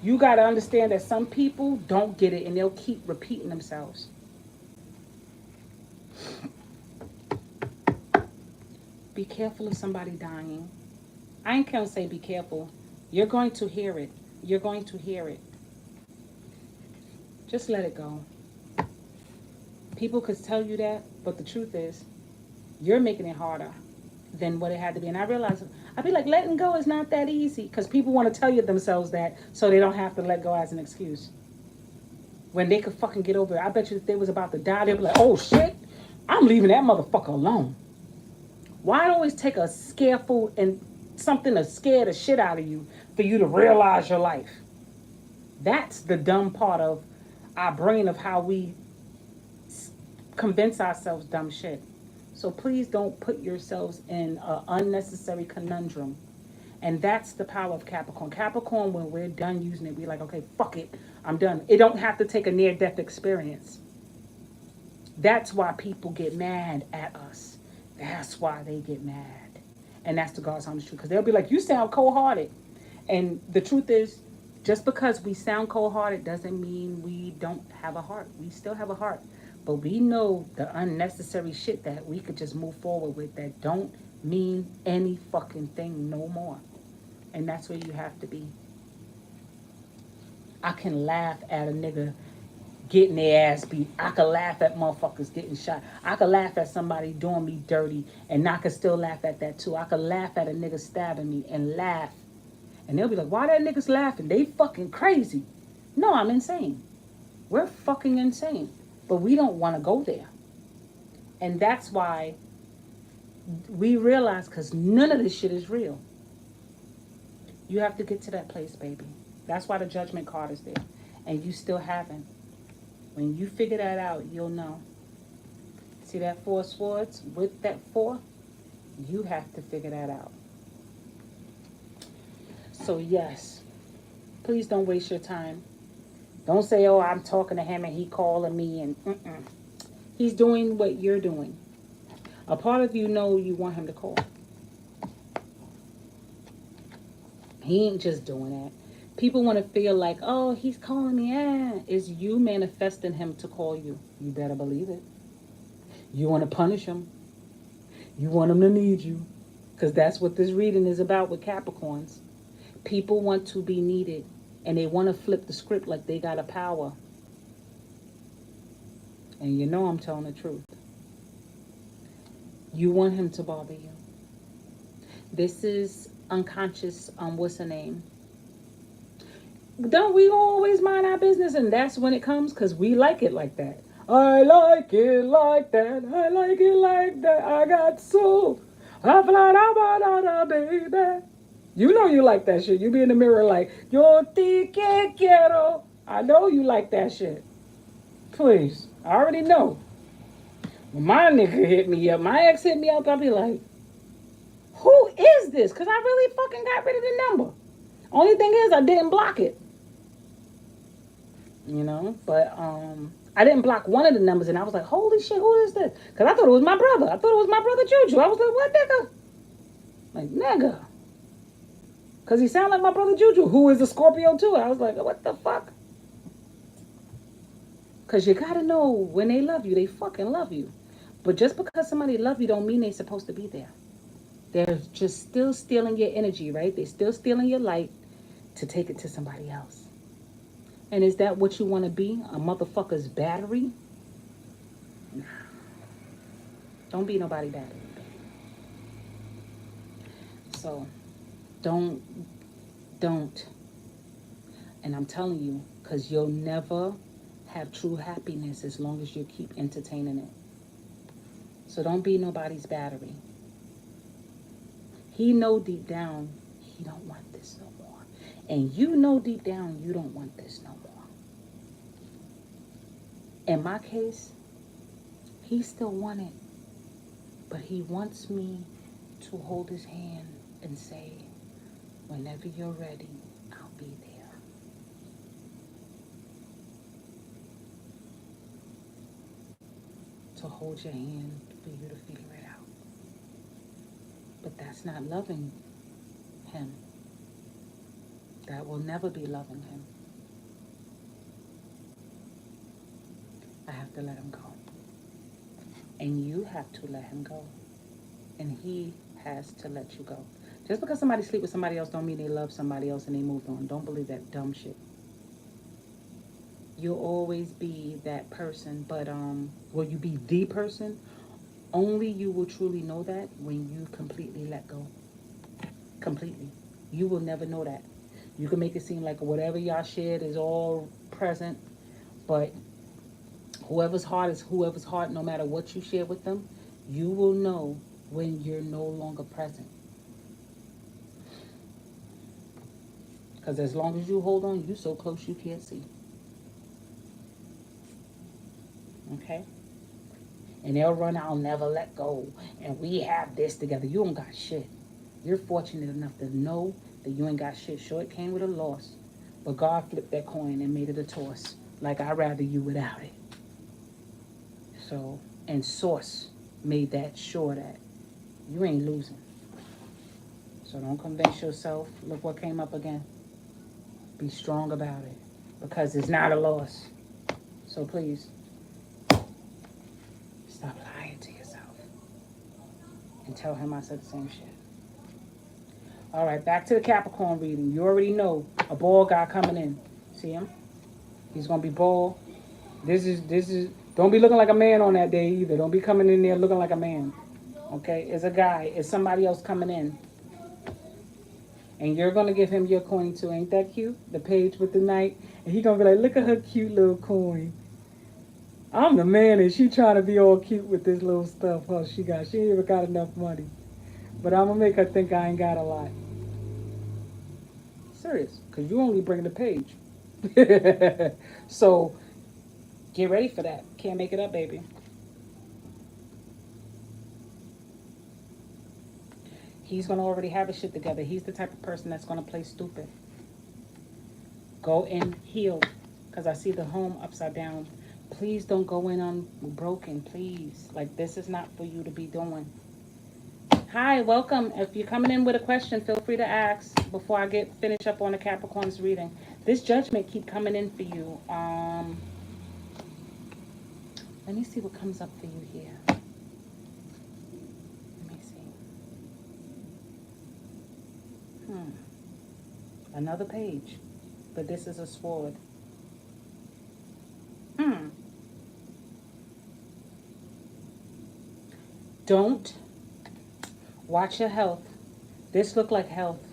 You got to understand that some people don't get it and they'll keep repeating themselves. Be careful of somebody dying. I ain't gonna say be careful. You're going to hear it. You're going to hear it. Just let it go. People could tell you that, but the truth is, you're making it harder than what it had to be. And I realize, I'd be like, letting go is not that easy, because people want to tell you themselves that so they don't have to let go as an excuse. When they could fucking get over it. I bet you if they was about to die, they'd be like, oh shit, I'm leaving that motherfucker alone. Why it always take a scareful and something to scare the shit out of you for you to realize your life? That's the dumb part of our brain, of how we convince ourselves dumb shit. So please don't put yourselves in an unnecessary conundrum. And that's the power of Capricorn. Capricorn, when we're done using it, we're like, okay, fuck it, I'm done. It don't have to take a near-death experience. That's why people get mad at us. That's why they get mad. And that's the God's honest truth. Because they'll be like, you sound cold-hearted. And the truth is, just because we sound cold-hearted doesn't mean we don't have a heart. We still have a heart. But we know the unnecessary shit that we could just move forward with that don't mean any fucking thing no more. And that's where you have to be. I can laugh at a nigga getting their ass beat. I can laugh at motherfuckers getting shot. I can laugh at somebody doing me dirty, and I can still laugh at that too. I can laugh at a nigga stabbing me and laugh. And they'll be like, why that niggas laughing? They fucking crazy. No, I'm insane. We're fucking insane. But we don't want to go there. And that's why we realize, because none of this shit is real. You have to get to that place, baby. That's why the judgment card is there. And you still haven't. When you figure that out, you'll know. See that 4 swords? With that 4, you have to figure that out. So yes, please don't waste your time. Don't say, oh, I'm talking to him and he calling me and he's doing what you're doing. A part of you know you want him to call. He ain't just doing that. People want to feel like, oh, he's calling me. It's you manifesting him to call you. You better believe it. You want to punish him. You want him to need you. Because that's what this reading is about with Capricorns. People want to be needed. And they want to flip the script like they got a power. And you know I'm telling the truth. You want him to bother you. This is unconscious, what's her name? Don't we always mind our business? And that's when it comes, because we like it like that. I like it like that. I like it like that. I got soul. Baby. You know you like that shit. You be in the mirror like, yo te quiero. I know you like that shit. Please. I already know. When my nigga hit me up, my ex hit me up, I'll be like, who is this? Because I really fucking got rid of the number. Only thing is I didn't block it. You know? But I didn't block one of the numbers and I was like, holy shit, who is this? Because I thought it was my brother. I thought it was my brother Juju. I was like, what nigga? Like, nigga. Because he sounded like my brother Juju, who is a Scorpio too. I was like, what the fuck? Because you got to know when they love you, they fucking love you. But just because somebody love you don't mean they're supposed to be there. They're just still stealing your energy, right? They're still stealing your light to take it to somebody else. And is that what you want to be? A motherfucker's battery? Nah. Don't be nobody battery. So, don't. And I'm telling you, because you'll never have true happiness as long as you keep entertaining it. So don't be nobody's battery. He know deep down he don't want this no more. And you know deep down you don't want this no more. In my case, he still want it. But he wants me to hold his hand and say, whenever you're ready, I'll be there. To hold your hand for you to figure it out. But that's not loving him. That will never be loving him. I have to let him go. And you have to let him go. And he has to let you go. Just because somebody sleep with somebody else don't mean they love somebody else and they moved on. Don't believe that dumb shit. You'll always be that person, but will you be the person? Only you will truly know that when you completely let go. Completely. You will never know that. You can make it seem like whatever y'all shared is all present, but whoever's heart is whoever's heart, no matter what you share with them, you will know when you're no longer present. Because as long as you hold on, you're so close you can't see. Okay? And they'll run, I'll never let go. And we have this together. You don't got shit. You're fortunate enough to know that you ain't got shit. Sure, it came with a loss. But God flipped that coin and made it a toss. Like, I'd rather you without it. So, and Source made that sure that you ain't losing. So don't convince yourself. Look what came up again. Be strong about it. Because it's not a loss. So please, stop lying to yourself. And tell him I said the same shit. All right, back to the Capricorn reading. You already know a bald guy coming in. See him? He's going to be bald. This is, don't be looking like a man on that day either. Don't be coming in there looking like a man. Okay? It's a guy. It's somebody else coming in. And you're going to give him your coin too. Ain't that cute? The page with the knight. And he going to be like, look at her cute little coin. I'm the man and she trying to be all cute with this little stuff. Oh, she ain't even got enough money. But I'm going to make her think I ain't got a lot. Serious. Because you only bring the page. So, Get ready for that. Can't make it up, baby. He's going to already have his shit together. He's the type of person that's going to play stupid. Go in healed. Because I see the home upside down. Please don't go in on broken, please. Like, this is not for you to be doing. Hi, welcome. If you're coming in with a question, feel free to ask before I finish up on the Capricorn's reading. This judgment keep coming in for you. Let me see what comes up for you here. Let me see. Another page. But this is a sword. Don't watch your health. This look like health.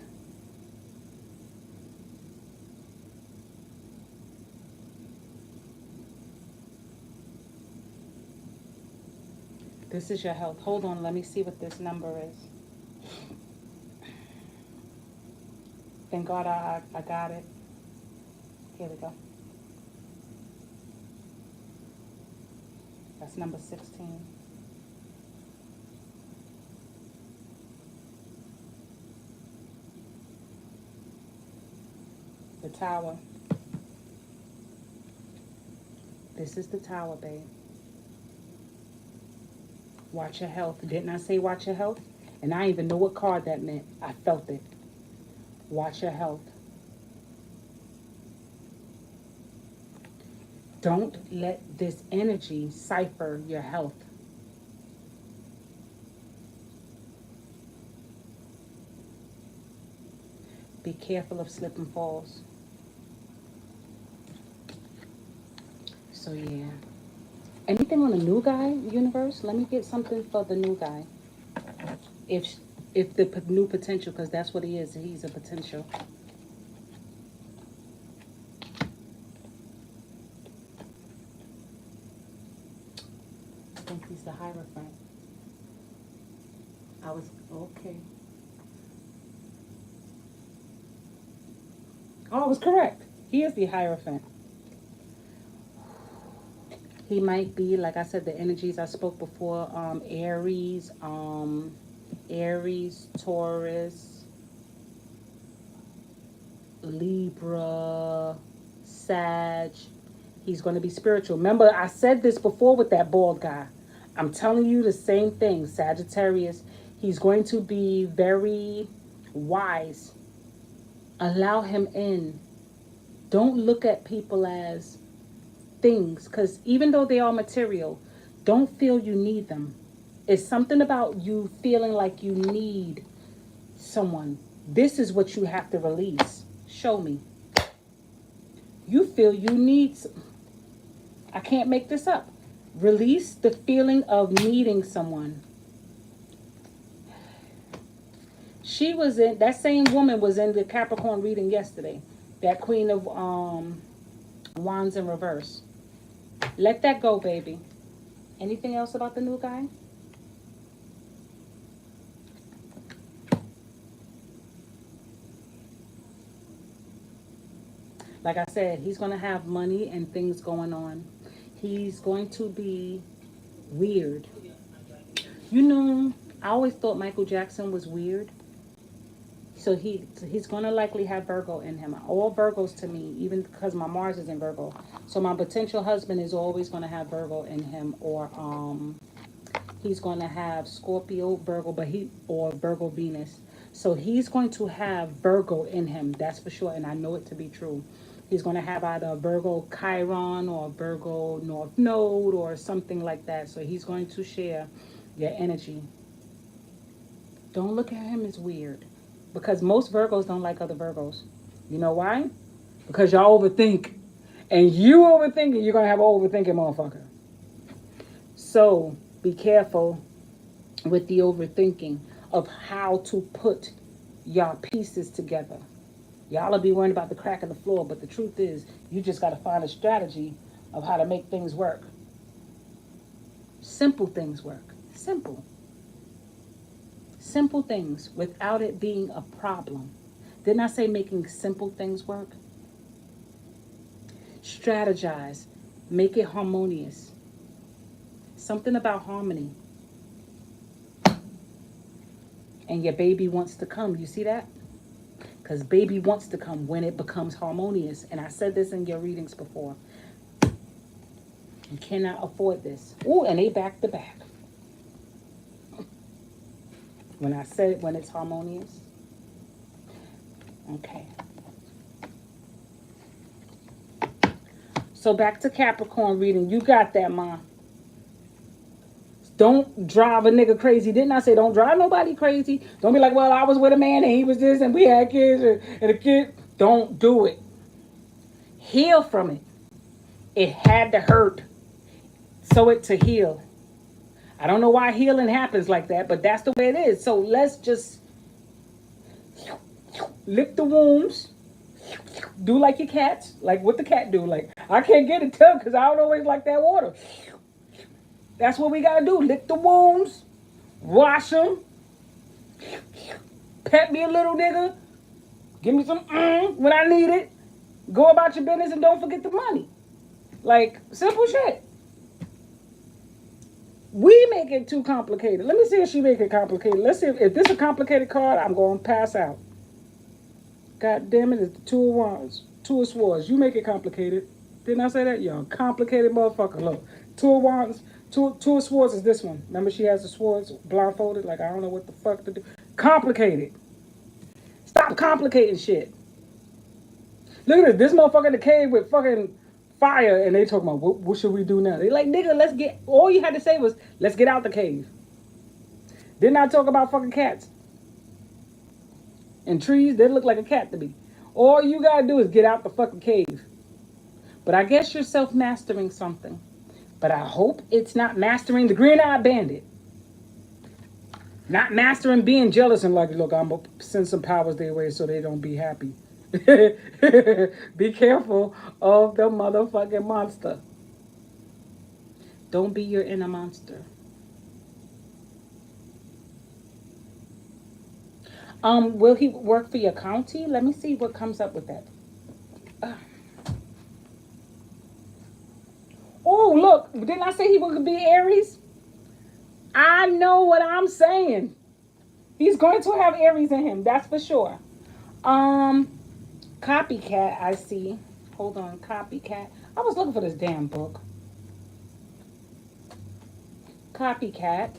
This is your health. Hold on, let me see what this number is. Thank God I got it. Here we go. That's number 16. The Tower. This is the Tower, babe. Watch your health. Didn't I say watch your health? And I didn't even know what card that meant. I felt it. Watch your health. Don't let this energy cipher your health. Be careful of slip and falls. So yeah. Anything on the new guy, universe? Let me get something for the new guy. If the new potential, because that's what he is. He's a potential. I think he's the Hierophant. I was okay. Oh, I was correct. He is the Hierophant. He might be, like I said, the energies I spoke before, Aries, Taurus, Libra, Sag. He's going to be spiritual. Remember, I said this before with that bald guy. I'm telling you the same thing, Sagittarius. He's going to be very wise. Allow him in. Don't look at people as things, because even though they are material, don't feel you need them. It's something about you feeling like you need someone. This is what you have to release. Show me. You feel you need. I can't make this up. Release the feeling of needing someone. She was in, that same woman was in the Capricorn reading yesterday. That Queen of Wands in reverse. Let that go, baby. Anything else about the new guy? Like I said, he's going to have money and things going on. He's going to be weird. You know, I always thought Michael Jackson was weird. So he's going to likely have Virgo in him. All Virgos to me, even because my Mars is in Virgo. So my potential husband is always going to have Virgo in him. Or he's going to have Scorpio, Virgo, or Virgo Venus. So he's going to have Virgo in him. That's for sure. And I know it to be true. He's going to have either a Virgo Chiron or a Virgo North Node or something like that. So he's going to share your energy. Don't look at him as weird. Because most Virgos don't like other Virgos. You know why? Because y'all overthink. And you overthinking, you're going to have an overthinking motherfucker. So be careful with the overthinking of how to put y'all pieces together. Y'all will be worrying about the crack of the floor, but the truth is, you just got to find a strategy of how to make things work. Simple things work. Simple. Simple things without it being a problem. Didn't I say making simple things work? Strategize. Make it harmonious. Something about harmony. And your baby wants to come. You see that? Because baby wants to come when it becomes harmonious. And I said this in your readings before. You cannot afford this. Ooh, and they back to back. When I said when it's harmonious. Okay. So back to Capricorn reading. You got that, Ma. Don't drive a nigga crazy. Didn't I say don't drive nobody crazy? Don't be like, well, I was with a man and he was this and we had kids and a kid. Don't do it. Heal from it. It had to hurt so it to heal. I don't know why healing happens like that, but that's the way it is. So let's just lick the wounds. Do like your cats. Like what the cat do. Like, I can't get a tub because I don't always like that water. That's what we got to do. Lick the wounds. Wash them. Pet me a little nigga. Give me some when I need it. Go about your business and don't forget the money. Like, simple shit. We make it too complicated. Let me see if she make it complicated. Let's see if this is a complicated card, I'm going to pass out. God damn it, it's the Two of Wands. Two of Swords. You make it complicated. Didn't I say that? Yo, complicated motherfucker. Look, Two of Wands. Two of Swords is this one. Remember she has the swords blindfolded? Like, I don't know what the fuck to do. Complicated. Stop complicating shit. Look at this. This motherfucker in the cave with fucking fire, and they talking about, what should we do now? They like, nigga, let's get, all you had to say was, let's get out the cave. Didn't I talk about fucking cats? And trees, they look like a cat to me. All you gotta do is get out the fucking cave. But I guess you're self-mastering something. But I hope it's not mastering the green-eyed bandit. Not mastering being jealous and like, look, I'm going to send some powers their way so they don't be happy. Be careful of the motherfucking monster. Don't be your inner monster. Will he work for your county? Let me see what comes up with that. Oh, look, didn't I say he would be Aries? I know what I'm saying. He's going to have Aries in him, that's for sure. Copycat, I see. Hold on, copycat. I was looking for this damn book. Copycat.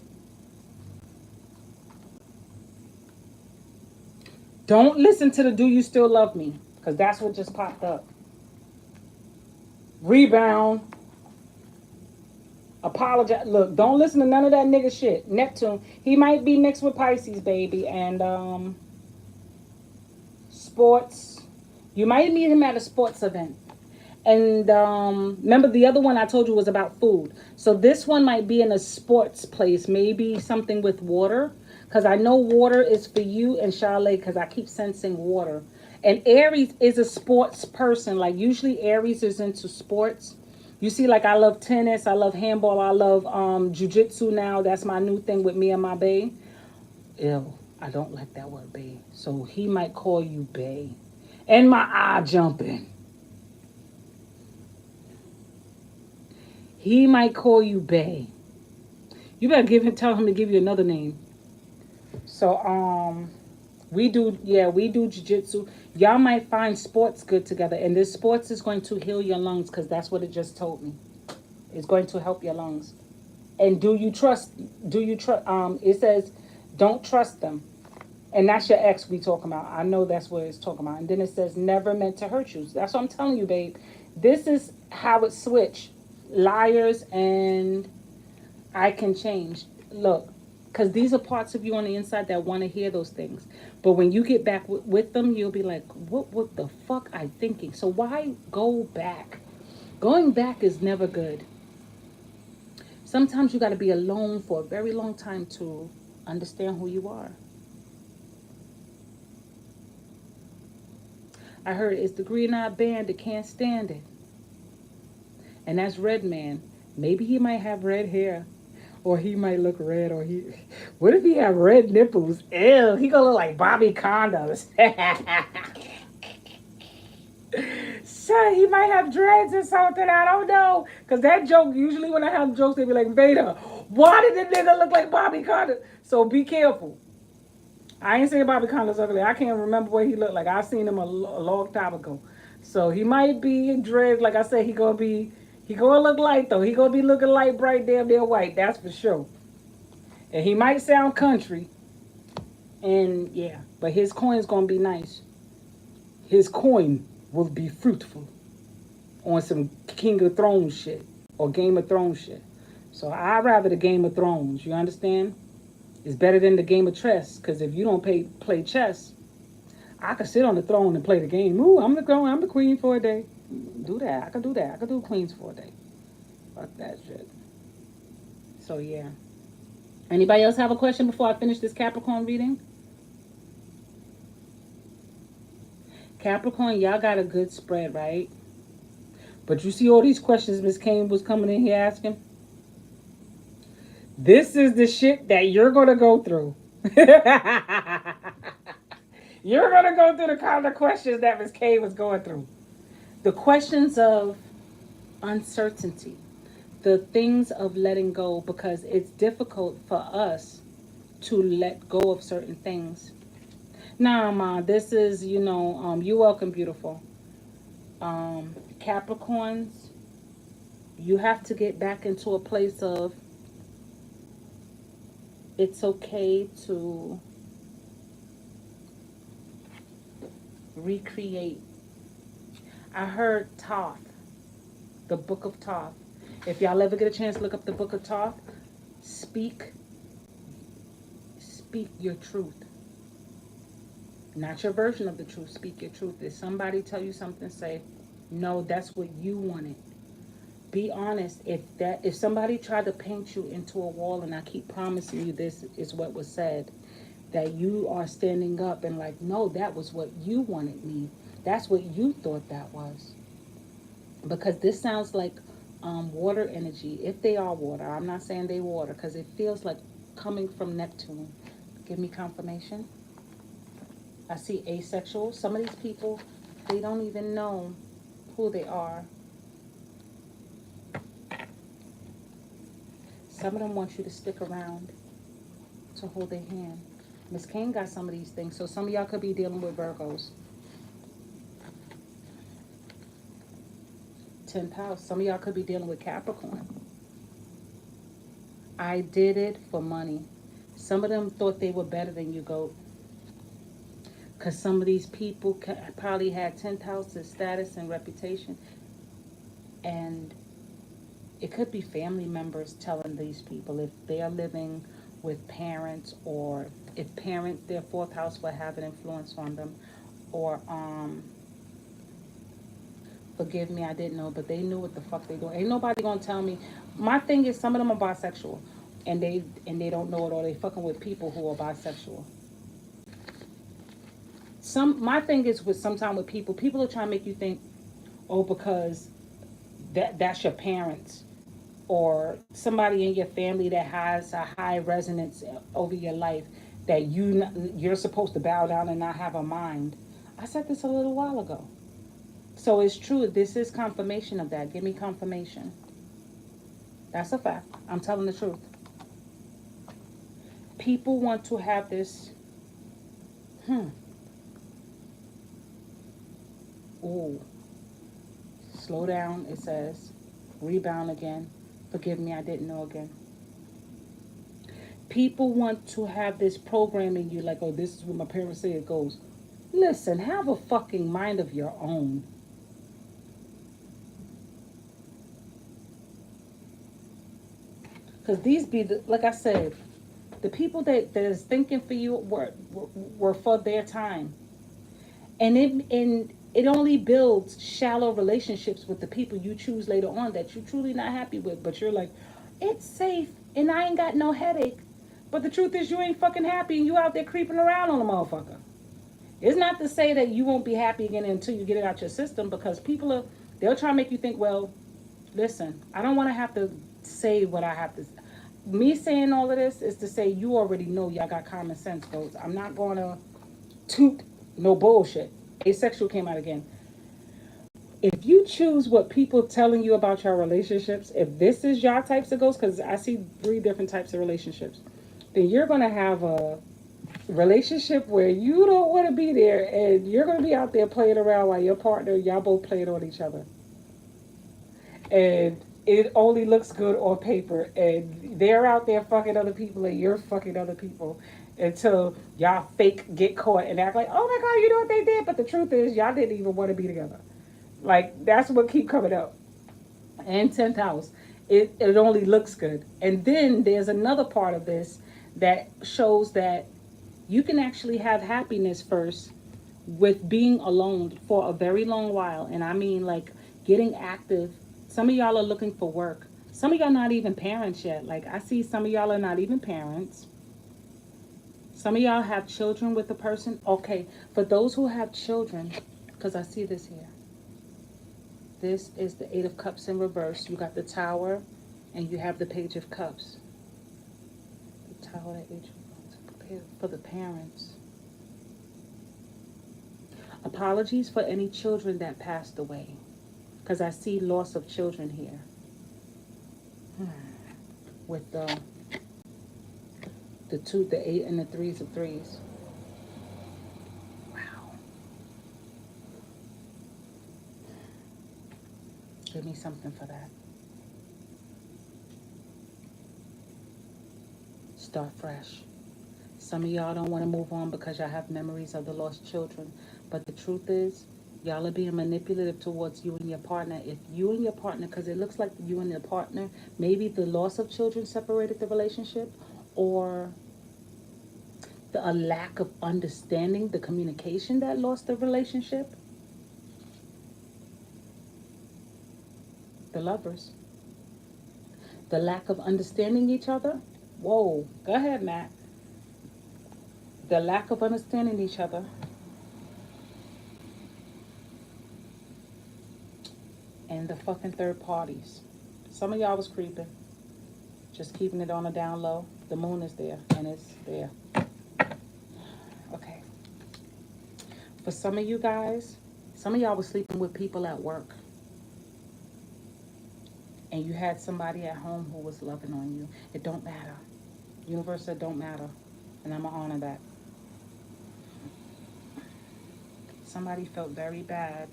Don't listen to the Do You Still Love Me? Because that's what just popped up. Rebound. Apologize. Look, don't listen to none of that nigga shit. Neptune. He might be mixed with Pisces, baby. And sports. You might meet him at a sports event. And remember the other one I told you was about food. So this one might be in a sports place. Maybe something with water. Because I know water is for you and Charlotte. Because I keep sensing water. And Aries is a sports person. Like usually Aries is into sports. You see, like I love tennis. I love handball. I love jiu-jitsu now. That's my new thing with me and my bae. Ew, I don't like that word, bae. So he might call you bae. And my eye jumping. He might call you bae. You better tell him to give you another name. So, we do jiu-jitsu. Y'all might find sports good together. And this sports is going to heal your lungs because that's what it just told me. It's going to help your lungs. And it says, don't trust them. And that's your ex we talking about. I know that's what it's talking about. And then it says, never meant to hurt you. That's what I'm telling you, babe. This is how it switched. Liars and I can change. Look. Because these are parts of you on the inside that want to hear those things. But when you get back with them, you'll be like, what the fuck I'm thinking? So why go back? Going back is never good. Sometimes you got to be alone for a very long time to understand who you are. I heard it's the green-eyed band that can't stand it. And that's Red Man. Maybe he might have red hair. Or he might look red, what if he have red nipples? Ew, he gonna look like Bobby Condos. Shit, he might have dreads or something. I don't know. Because that joke, usually when I have jokes, they be like, Vader, why did the nigga look like Bobby Conner? So be careful. I ain't saying Bobby Conner's ugly. I can't remember what he looked like. I seen him a long time ago. So he might be in dreads. Like I said, he gonna look light though. He gonna be looking light, bright, damn near white. That's for sure. And he might sound country. And yeah, but his coin's gonna be nice. His coin will be fruitful on some King of Thrones shit or Game of Thrones shit. So I'd rather the Game of Thrones. You understand? It's better than the game of chess. Because if you don't play chess, I could sit on the throne and play the game. Ooh, I'm the throne. I'm the queen for a day. Do that. I could do that. I could do queens for a day. Fuck that shit. So yeah. Anybody else have a question before I finish this Capricorn reading? Capricorn, y'all got a good spread, right? But you see all these questions Miss Kane was coming in here asking? This is the shit that you're going to go through. You're going to go through the kind of questions that Miss Kane was going through. The questions of uncertainty. The things of letting go, because it's difficult for us to let go of certain things. Nah, Ma, this is, you're welcome, beautiful. Capricorns, you have to get back into a place of it's okay to recreate. I heard Thoth, the book of Thoth. If y'all ever get a chance to look up the book of Thoth, speak your truth. Not your version of the truth, speak your truth. If somebody tell you something, say, no, that's what you wanted. Be honest. If somebody tried to paint you into a wall, and I keep promising you this is what was said, that you are standing up and like, no, that was what you wanted me. That's what you thought that was. Because this sounds like water energy. If they are water, I'm not saying they water, because it feels like coming from Neptune. Give me confirmation. I see asexual. Some of these people, they don't even know who they are. Some of them want you to stick around to hold their hand. Miss Kane got some of these things, so some of y'all could be dealing with Virgos. 10th house. Some of y'all could be dealing with Capricorn. I did it for money. Some of them thought they were better than you, GOAT. Because some of these people probably had 10th house status and reputation. And it could be family members telling these people if they are living with parents, or if parents, their 4th house will have an influence on them. Or, forgive me, I didn't know, but they knew what the fuck they doing. Ain't nobody gonna tell me. My thing is, some of them are bisexual, and they don't know it, or they fucking with people who are bisexual. My thing is with sometimes with people are trying to make you think, oh, because that's your parents, or somebody in your family that has a high resonance over your life, that you're supposed to bow down and not have a mind. I said this a little while ago. So it's true. This is confirmation of that. Give me confirmation. That's a fact. I'm telling the truth. People want to have this. Ooh. Slow down, it says. Rebound again. Forgive me, I didn't know again. People want to have this program in you like, oh, this is what my parents say it goes. Listen, have a fucking mind of your own. Because these be, like I said, the people that is thinking for you were for their time. And it only builds shallow relationships with the people you choose later on that you're truly not happy with. But you're like, it's safe and I ain't got no headache. But the truth is you ain't fucking happy and you out there creeping around on a motherfucker. It's not to say that you won't be happy again until you get it out your system, because they'll try to make you think, well, listen, I don't want to have to say what I have to say. Me saying all of this is to say you already know y'all got common sense, folks. I'm not going to toot no bullshit. Asexual came out again. If you choose what people telling you about your relationships, if this is your types of ghosts, because I see 3 different types of relationships, then you're going to have a relationship where you don't want to be there, and you're going to be out there playing around while your partner, y'all both playing on each other. And it only looks good on paper, and they're out there fucking other people and you're fucking other people until y'all fake get caught and act like, oh my god, you know what they did, but the truth is y'all didn't even want to be together. Like, that's what keep coming up. And 10th house, it only looks good. And then there's another part of this that shows that you can actually have happiness first with being alone for a very long while. And I mean, like, getting active. Some of y'all are looking for work. Some of y'all not even parents yet. Like, I see some of y'all are not even parents. Some of y'all have children with the person. Okay, for those who have children, because I see this here. This is the 8 of Cups in reverse. You got the Tower, and you have the Page of Cups. The Tower, the Age of Cups, for the parents. Apologies for any children that passed away, because I see loss of children here. With the 2, the 8, and the 3s of 3s. Wow. Give me something for that. Start fresh. Some of y'all don't want to move on because y'all have memories of the lost children. But the truth is, y'all are being manipulative towards you and your partner. If you and your partner, because it looks like you and your partner, maybe the loss of children separated the relationship, or a lack of understanding, the communication that lost the relationship. The Lovers. The lack of understanding each other. Whoa, go ahead, Matt. The lack of understanding each other. And the fucking third parties. Some of y'all was creeping. Just keeping it on a down low. The moon is there, and it's there. Okay. For some of you guys, some of y'all was sleeping with people at work. And you had somebody at home who was loving on you. It don't matter. Universe said don't matter. And I'm going to honor that. Somebody felt very bad.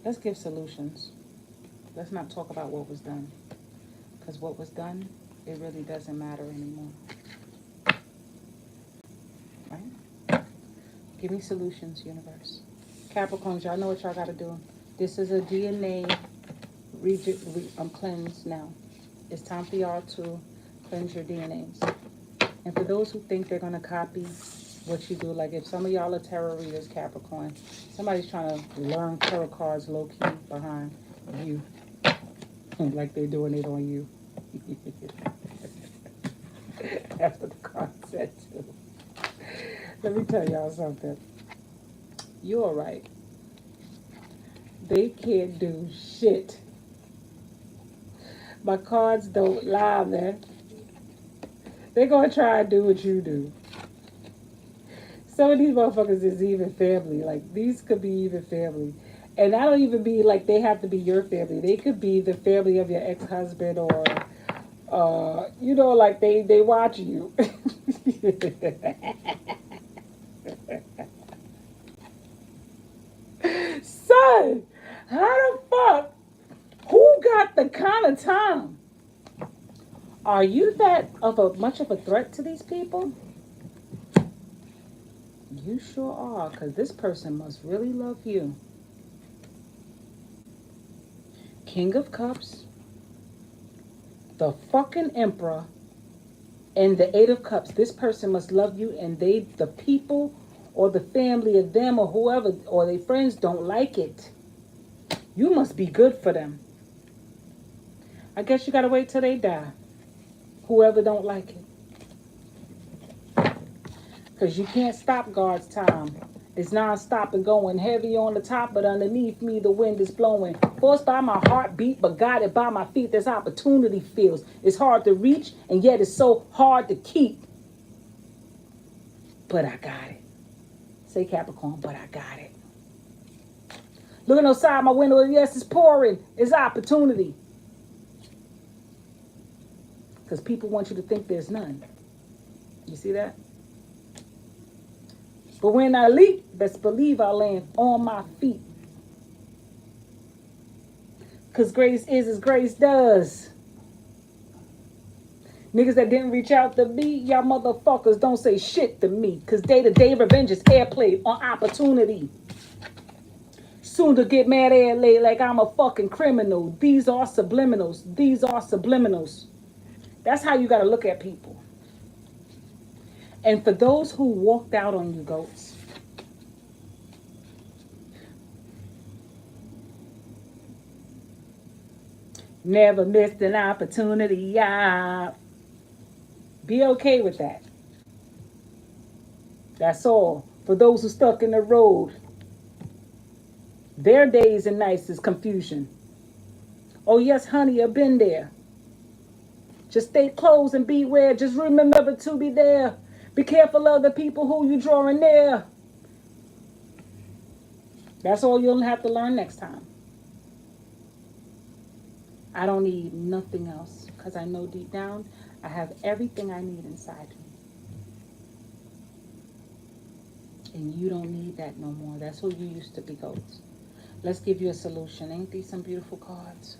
Let's give solutions. Let's not talk about what was done. Because what was done, it really doesn't matter anymore. Right? Give me solutions, universe. Capricorns, y'all know what y'all got to do. This is a DNA cleanse now. It's time for y'all to cleanse your DNAs. And for those who think they're going to copy what you do, like if some of y'all are tarot readers, Capricorn, somebody's trying to learn tarot cards low-key behind you. Like they're doing it on you. That's what the card said too. Let me tell y'all something. You're all right. They can't do shit. My cards don't lie, man. They're going to try and do what you do. Some of these motherfuckers is even family. Like, these could be even family. And I don't even be like they have to be your family. They could be the family of your ex-husband, or, you know, like they watch you. Son, how the fuck? Who got the kind of time? Are you that much of a threat to these people? You sure are, because this person must really love you. King of Cups, the fucking Emperor, and the 8 of Cups. This person must love you, and the people or the family of them or whoever or their friends don't like it. You must be good for them. I guess you gotta wait till they die. Whoever don't like it. Because you can't stop God's time. It's non-stop and going heavy on the top, but underneath me the wind is blowing. Forced by my heartbeat, but guided by my feet. This opportunity feels. It's hard to reach, and yet it's so hard to keep. But I got it. Say Capricorn, but I got it. Looking outside my window, yes, it's pouring. It's opportunity. Because people want you to think there's none. You see that? But when I leap, best believe I land on my feet. Because grace is as grace does. Niggas that didn't reach out to me, y'all motherfuckers don't say shit to me. Because day-to-day revenge is airplay on opportunity. Soon to get mad air laid like I'm a fucking criminal. These are subliminals. These are subliminals. That's how you got to look at people. And for those who walked out on you, goats, never missed an opportunity. Yeah. Be okay with that. That's all. For those who stuck in the road, their days and nights is confusion. Oh yes, honey, I've been there. Just stay close and beware. Just remember to be there. Be careful of the people who you drawing near. That's all you'll have to learn next time. I don't need nothing else because I know deep down I have everything I need inside me. And you don't need that no more. That's who you used to be, goats. Let's give you a solution. Ain't these some beautiful cards?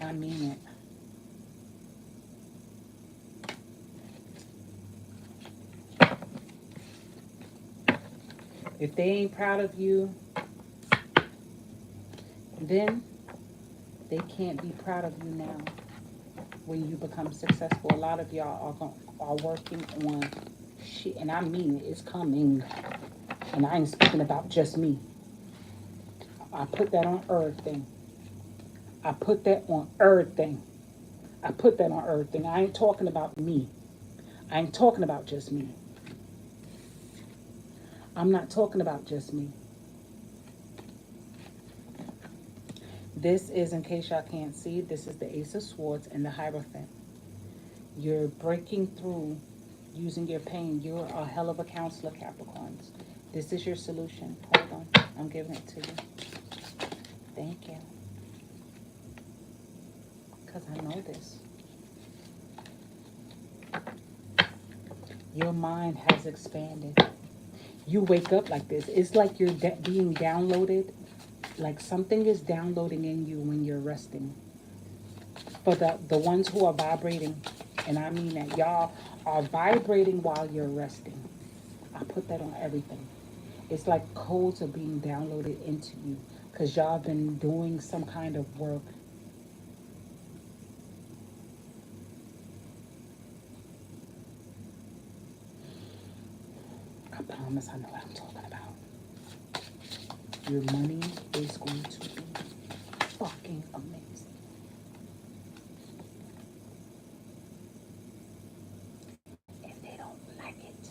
I mean it. If they ain't proud of you, then they can't be proud of you now. When you become successful, a lot of y'all are working on shit, and I mean it. It's coming, and I ain't speaking about just me. I put that on everything. I put that on everything. I put that on everything. I ain't talking about me. I ain't talking about just me. I'm not talking about just me. This is, in case y'all can't see, this is the Ace of Swords and the Hierophant. You're breaking through using your pain. You're a hell of a counselor, Capricorns. This is your solution. Hold on. I'm giving it to you. Thank you. Because I know this. Your mind has expanded. You wake up like this. It's like you're being downloaded. Like something is downloading in you when you're resting. For the ones who are vibrating, and I mean that y'all are vibrating while you're resting. I put that on everything. It's like codes are being downloaded into you because y'all been doing some kind of work. I promise I know what I'm talking about. Your money is going to be fucking amazing. And they don't like it.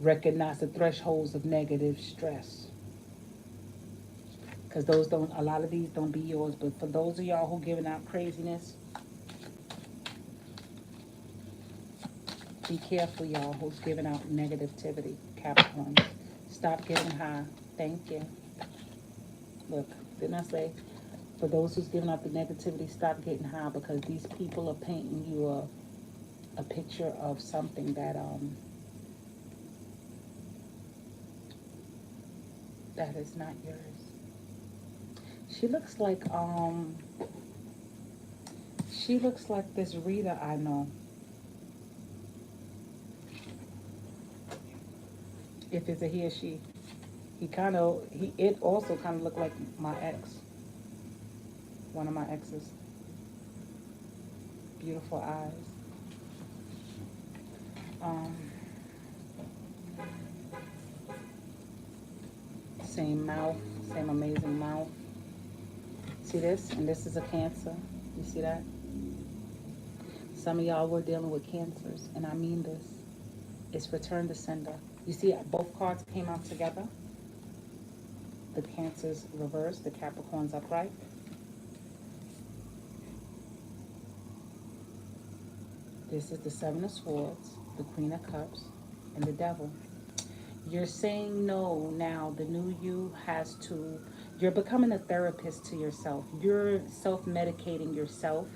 Recognize the thresholds of negative stress. Because those don't, a lot of these don't be yours. But for those of y'all who giving out craziness, be careful, y'all, who's giving out negativity, Capricorn. Stop getting high. Thank you. Look, didn't I say, for those who's giving out the negativity, stop getting high because these people are painting you a picture of something that that is not yours. She looks like this reader I know. If it's a he or she, it also kind of looked like my ex, one of my exes. Beautiful eyes. Same mouth, same amazing mouth. See this? And this is a Cancer. You see that? Some of y'all were dealing with cancers, and I mean this. It's return to sender. You see, both cards came out together. The Cancers reversed, the Capricorns upright. This is the Seven of Swords, the Queen of Cups, and the Devil. You're saying no now. The new you has to, you're becoming a therapist to yourself. You're self-medicating yourself.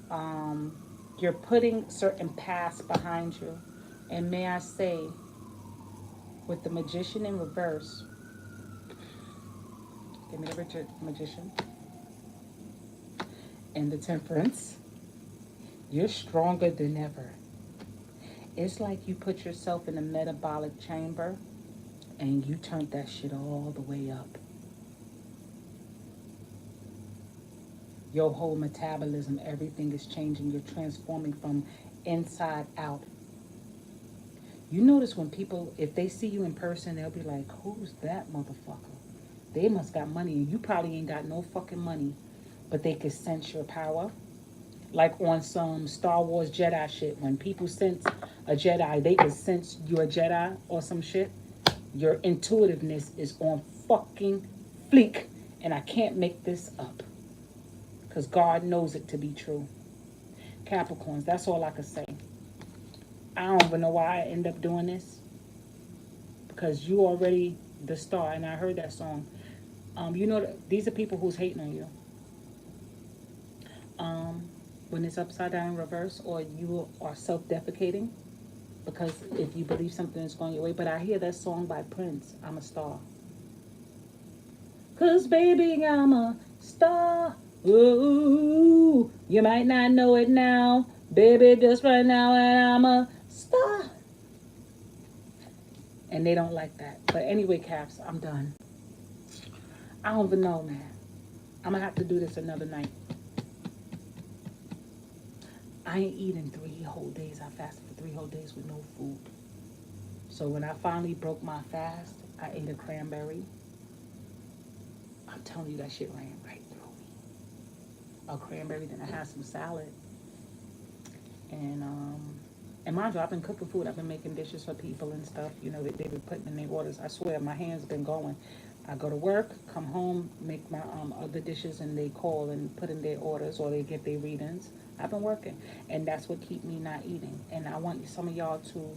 Um, you're putting certain paths behind you. And may I say, with the Magician in reverse, give me the Magician, and the Temperance, you're stronger than ever. It's like you put yourself in a metabolic chamber and you turned that shit all the way up. Your whole metabolism, everything is changing. You're transforming from inside out. You notice when people, if they see you in person, they'll be like, who's that motherfucker? They must got money, and you probably ain't got no fucking money, but they can sense your power. Like on some Star Wars Jedi shit, when people sense a Jedi, they can sense you're a Jedi or some shit. Your intuitiveness is on fucking fleek, and I can't make this up, because God knows it to be true. Capricorns, that's all I can say. I don't even know why I end up doing this, because you already the star, and I heard that song. You know, these are people who's hating on you. Um, when it's upside down in reverse, or you are self-defecating, because if you believe something is going your way. But I hear that song by Prince, I'm a Star. 'Cause baby, I'm a star. Ooh, you might not know it now, baby, just right now, and I'm a star. And they don't like that. But anyway, Caps, I'm done. I don't even know, man. I'm gonna have to do this another night. I ain't eating 3 whole days. I fasted for 3 whole days with no food. So when I finally broke my fast, I ate a cranberry. I'm telling you, that shit ran right through me. A cranberry, then I had some salad. And mind you, I've been cooking food. I've been making dishes for people and stuff. You know, they've been putting in their orders. I swear, my hands been going. I go to work, come home, make my other dishes, and they call and put in their orders, or they get their readings. I've been working, and that's what keep me not eating. And I want some of y'all to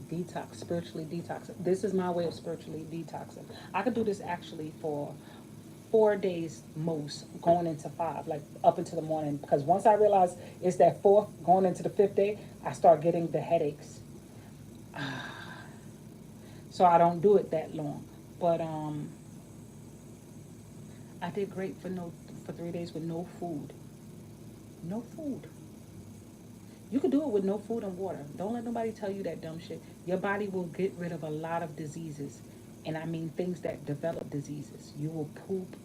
detox, spiritually detox. This is my way of spiritually detoxing. I could do this actually for 4 days most, going into 5, like up into the morning. Because once I realize it's that fourth, going into the 5th day, I start getting the headaches. So I don't do it that long. But I did great for 3 days with no food. No food. You could do it with no food and water. Don't let nobody tell you that dumb shit. Your body will get rid of a lot of diseases. And I mean things that develop diseases. You will poop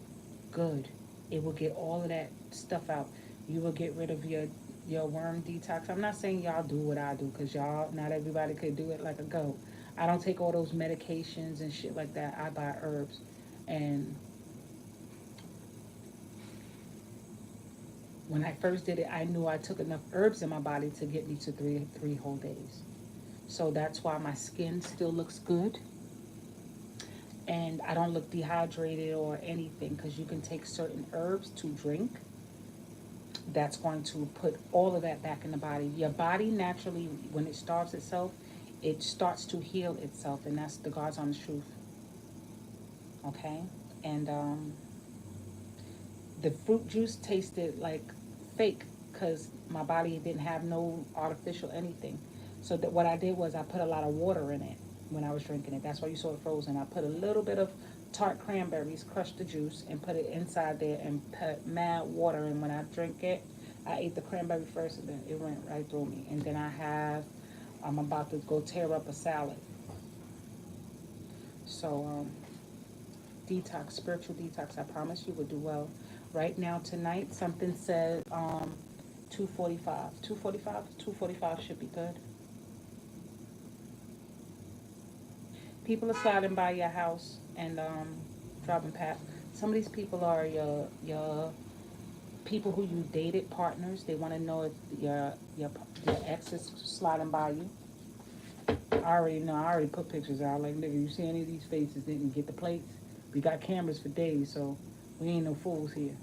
good. It will get all of that stuff out. You will get rid of your worm detox. I'm not saying y'all do what I do, because y'all, not everybody could do it like a goat. I don't take all those medications and shit like that. I buy herbs. And when I first did it, I knew I took enough herbs in my body to get me to three whole days. So that's why my skin still looks good. And I don't look dehydrated or anything, because you can take certain herbs to drink. That's going to put all of that back in the body. Your body naturally, when it starves itself, it starts to heal itself. And that's the God's honest truth. Okay? And the fruit juice tasted like fake, because my body didn't have no artificial anything. So that what I did was I put a lot of water in it when I was drinking it. That's why you saw it frozen. I put a little bit of tart cranberries, crushed the juice, and put it inside there, and put mad water. And when I drink it, I ate the cranberry first, and then it went right through me. And then I'm about to go tear up a salad. So detox, spiritual detox. I promise you will do well. Right now, tonight, something said 2:45. 2:45? 2:45 should be good. People are sliding by your house and dropping past. Some of these people are your People who you dated, partners, they want to know if your ex is sliding by you. I already know. I already put pictures out. Like, nigga, you see any of these faces? Didn't get the plates. We got cameras for days, so we ain't no fools here.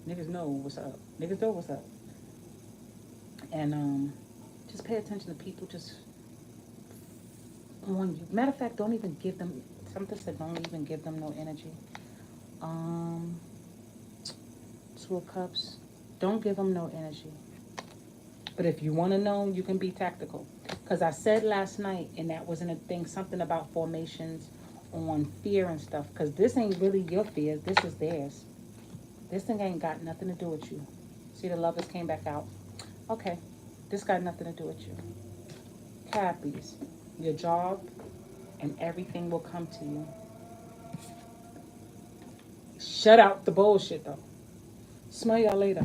Niggas know what's up. Niggas know what's up. And just pay attention to people. Just on you. Matter of fact, don't even give them. Something said don't even give them no energy. Um, Two of Cups. Don't give them no energy. But if you want to know, you can be tactical. Because I said last night, and that wasn't a thing, something about formations on fear and stuff. Because this ain't really your fears, this is theirs. This thing ain't got nothing to do with you. See, the lovers came back out. Okay, this got nothing to do with you. Cappies, your job and everything will come to you. Shut out the bullshit, though. Smell y'all later.